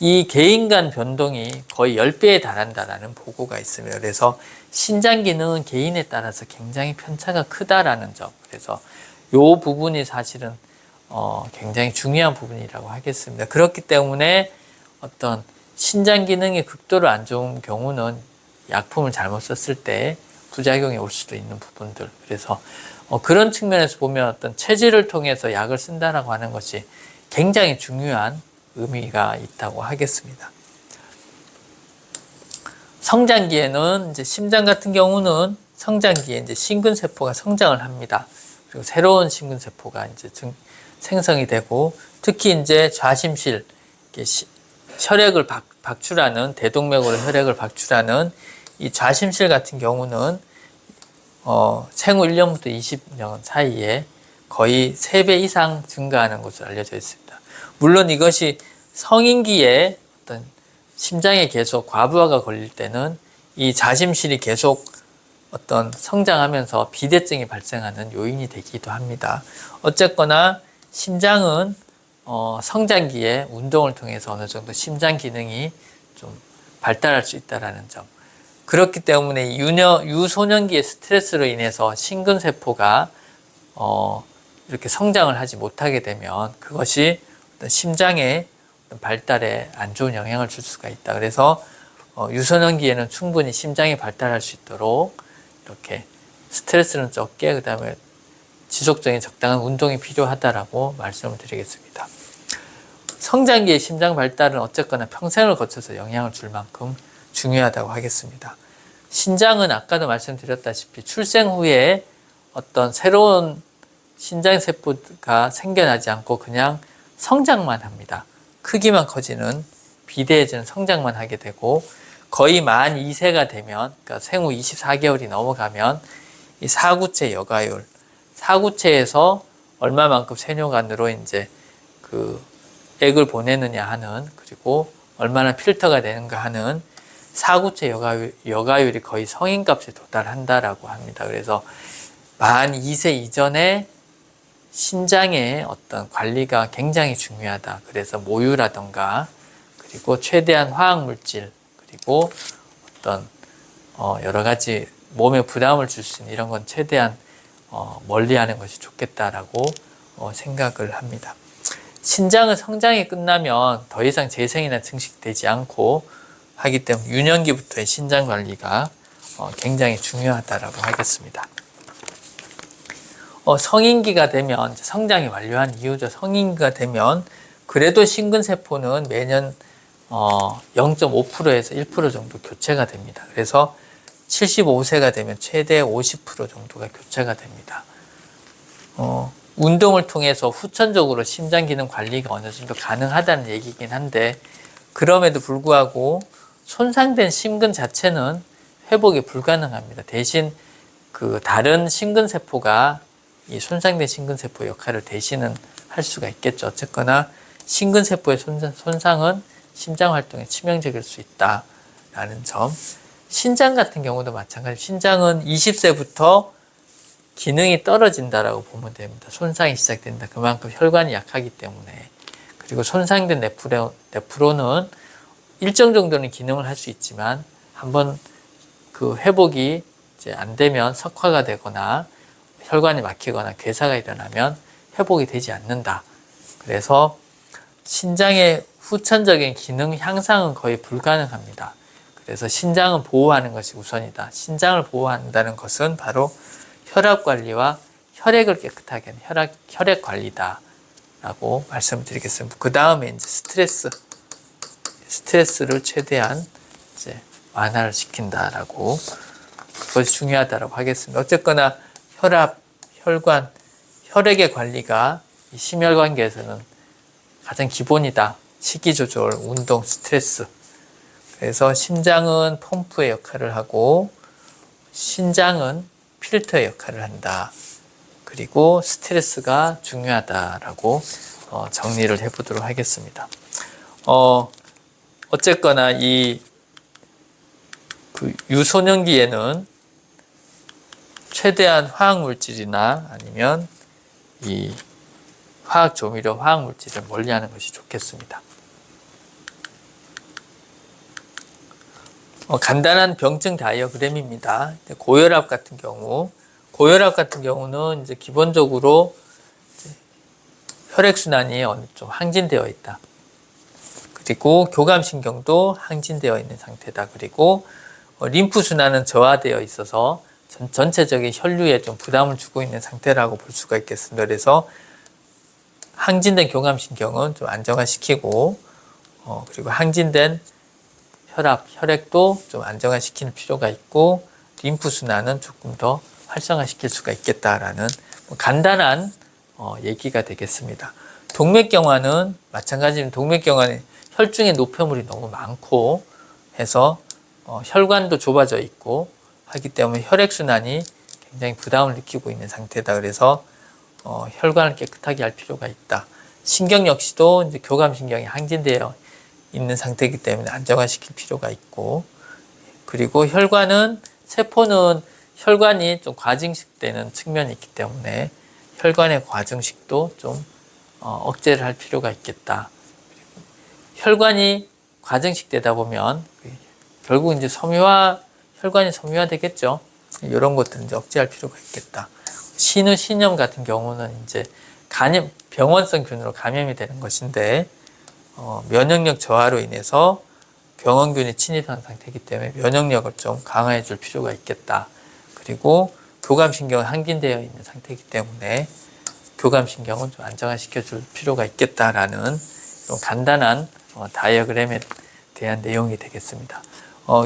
이 개인 간 변동이 거의 10배에 달한다라는 보고가 있습니다. 그래서 신장 기능은 개인에 따라서 굉장히 편차가 크다라는 점. 그래서 이 부분이 사실은 굉장히 중요한 부분이라고 하겠습니다. 그렇기 때문에 어떤 신장 기능이 극도로 안 좋은 경우는 약품을 잘못 썼을 때 부작용이 올 수도 있는 부분들. 그래서 그런 측면에서 보면 어떤 체질을 통해서 약을 쓴다라고 하는 것이 굉장히 중요한 의미가 있다고 하겠습니다. 성장기에는 이제 심장 같은 경우는 성장기에 이제 심근세포가 성장을 합니다. 그리고 새로운 심근세포가 이제 생성이 되고 특히 이제 좌심실 혈액을 박출하는 대동맥으로 혈액을 박출하는 이 좌심실 같은 경우는 생후 1년부터 20년 사이에 거의 3배 이상 증가하는 것으로 알려져 있습니다. 물론 이것이 성인기에 어떤 심장에 계속 과부하가 걸릴 때는 이 좌심실이 계속 어떤 성장하면서 비대증이 발생하는 요인이 되기도 합니다. 어쨌거나 심장은 성장기에 운동을 통해서 어느 정도 심장 기능이 좀 발달할 수 있다는 점. 그렇기 때문에 유소년기의 스트레스로 인해서 심근세포가 이렇게 성장을 하지 못하게 되면 그것이 심장의 발달에 안 좋은 영향을 줄 수가 있다. 그래서 유소년기에는 충분히 심장이 발달할 수 있도록 이렇게 스트레스는 적게 그 다음에 지속적인 적당한 운동이 필요하다라고 말씀을 드리겠습니다. 성장기의 심장 발달은 어쨌거나 평생을 거쳐서 영향을 줄 만큼 중요하다고 하겠습니다. 신장은 아까도 말씀드렸다시피 출생 후에 어떤 새로운 신장세포가 생겨나지 않고 그냥 성장만 합니다. 크기만 커지는 비대해지는 성장만 하게 되고 거의 만 2세가 되면 그러니까 생후 24개월이 넘어가면 이 사구체 여가율 사구체에서 얼마만큼 세뇨관으로 이제 그 액을 보내느냐 하는 그리고 얼마나 필터가 되는가 하는 사구체 여가율이 거의 성인값에 도달한다라고 합니다. 그래서 만 2세 이전에 신장의 어떤 관리가 굉장히 중요하다. 그래서 모유라던가 그리고 최대한 화학물질 그리고 어떤 여러 가지 몸에 부담을 줄 수 있는 이런 건 최대한 멀리하는 것이 좋겠다라고 생각을 합니다. 신장은 성장이 끝나면 더 이상 재생이나 증식되지 않고 하기 때문에 유년기부터의 신장 관리가 굉장히 중요하다라고 하겠습니다. 성인기가 되면, 성장이 완료한 이후죠. 성인기가 되면 그래도 심근세포는 매년 0.5%에서 1% 정도 교체가 됩니다. 그래서 75세가 되면 최대 50% 정도가 교체가 됩니다. 운동을 통해서 후천적으로 심장 기능 관리가 어느 정도 가능하다는 얘기긴 한데, 그럼에도 불구하고 손상된 심근 자체는 회복이 불가능합니다. 대신 그 다른 심근세포가 이 손상된 심근세포 역할을 대신은 할 수가 있겠죠. 어쨌거나 심근세포의 손상은 심장 활동에 치명적일 수 있다라는 점. 신장 같은 경우도 마찬가지. 신장은 20세부터 기능이 떨어진다라고 보면 됩니다. 손상이 시작된다. 그만큼 혈관이 약하기 때문에. 그리고 손상된 네프론은 일정 정도는 기능을 할 수 있지만 한번 그 회복이 이제 안 되면 석화가 되거나 혈관이 막히거나 괴사가 일어나면 회복이 되지 않는다. 그래서 신장의 후천적인 기능 향상은 거의 불가능합니다. 그래서 신장은 보호하는 것이 우선이다. 신장을 보호한다는 것은 바로 혈압 관리와 혈액을 깨끗하게 하는 혈액 관리다 라고 말씀을 드리겠습니다. 그 다음에 이제 스트레스를 최대한 이제 완화를 시킨다라고, 그것이 중요하다라고 하겠습니다. 어쨌거나 혈압, 혈관, 혈액의 관리가 이 심혈관계에서는 가장 기본이다. 식이 조절, 운동, 스트레스. 그래서 심장은 펌프의 역할을 하고 신장은 필터의 역할을 한다. 그리고 스트레스가 중요하다라고 정리를 해보도록 하겠습니다. 어쨌거나 그 유소년기에는 최대한 화학물질이나 아니면 이 화학조미료, 화학물질을 멀리하는 것이 좋겠습니다. 간단한 병증 다이어그램입니다. 고혈압 같은 경우는 이제 기본적으로 혈액순환이 좀 항진되어 있다. 그리고 교감신경도 항진되어 있는 상태다. 그리고 림프순환은 저하되어 있어서 전체적인 혈류에 좀 부담을 주고 있는 상태라고 볼 수가 있겠습니다. 그래서 항진된 교감신경은 좀 안정화시키고, 그리고 항진된 혈액도 좀 안정화시키는 필요가 있고, 림프순환은 조금 더 활성화시킬 수가 있겠다라는 간단한 얘기가 되겠습니다. 동맥경화는 마찬가지로 동맥경화는 혈중의 노폐물이 너무 많고 해서 혈관도 좁아져 있고 하기 때문에 혈액순환이 굉장히 부담을 느끼고 있는 상태다. 그래서 혈관을 깨끗하게 할 필요가 있다. 신경 역시도 이제 교감신경이 항진되어 있는 상태이기 때문에 안정화시킬 필요가 있고, 그리고 세포는 혈관이 좀 과증식되는 측면이 있기 때문에 혈관의 과증식도 좀 억제를 할 필요가 있겠다. 혈관이 과증식되다 보면 결국 이제 혈관이 섬유화되겠죠. 이런 것들은 이제 억제할 필요가 있겠다. 신염 같은 경우는 이제 병원성 균으로 감염이 되는 것인데, 면역력 저하로 인해서 병원균이 침입한 상태이기 때문에 면역력을 좀 강화해 줄 필요가 있겠다. 그리고 교감신경은 항진되어 있는 상태이기 때문에 교감신경은 좀 안정화시켜 줄 필요가 있겠다라는 좀 간단한 다이어그램에 대한 내용이 되겠습니다.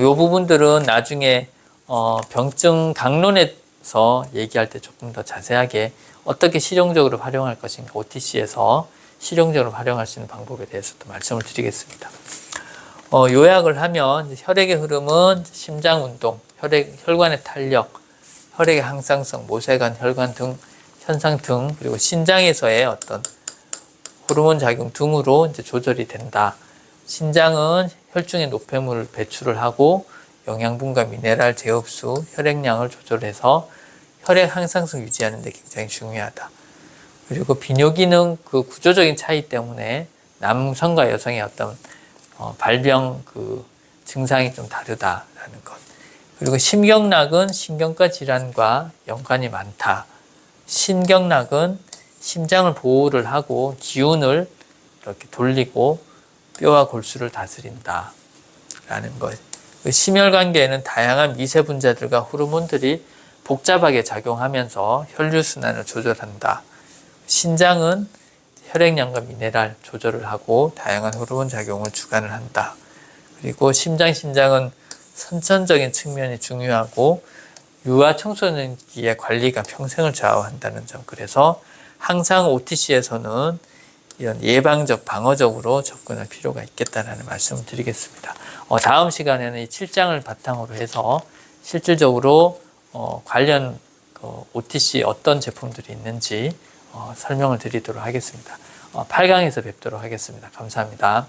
이 부분들은 나중에 병증 강론에서 얘기할 때 조금 더 자세하게 어떻게 실용적으로 활용할 것인가, OTC에서 실용적으로 활용할 수 있는 방법에 대해서도 말씀을 드리겠습니다. 요약을 하면 혈액의 흐름은 심장운동, 혈관의 탄력, 혈액의 항상성, 모세관, 혈관 등 현상 등, 그리고 신장에서의 어떤 호르몬 작용 등으로 이제 조절이 된다. 신장은 혈중의 노폐물을 배출을 하고 영양분과 미네랄 재흡수, 혈액량을 조절해서 혈액 항상성 유지하는 데 굉장히 중요하다. 그리고 비뇨기능 그 구조적인 차이 때문에 남성과 여성의 어떤 발병 그 증상이 좀 다르다라는 것. 그리고 심경락은 신경과 질환과 연관이 많다. 신경락은 심장을 보호를 하고 기운을 이렇게 돌리고 뼈와 골수를 다스린다 라는 것. 심혈관계에는 다양한 미세분자들과 호르몬들이 복잡하게 작용하면서 혈류순환을 조절한다. 신장은 혈액량과 미네랄 조절을 하고 다양한 호르몬 작용을 주관을 한다. 그리고 심장은 선천적인 측면이 중요하고 유아 청소년기의 관리가 평생을 좌우한다는 점. 그래서 항상 OTC에서는 이런 예방적, 방어적으로 접근할 필요가 있겠다는 말씀을 드리겠습니다. 다음 시간에는 이 7장을 바탕으로 해서 실질적으로 관련 OTC 어떤 제품들이 있는지 설명을 드리도록 하겠습니다. 8강에서 뵙도록 하겠습니다. 감사합니다.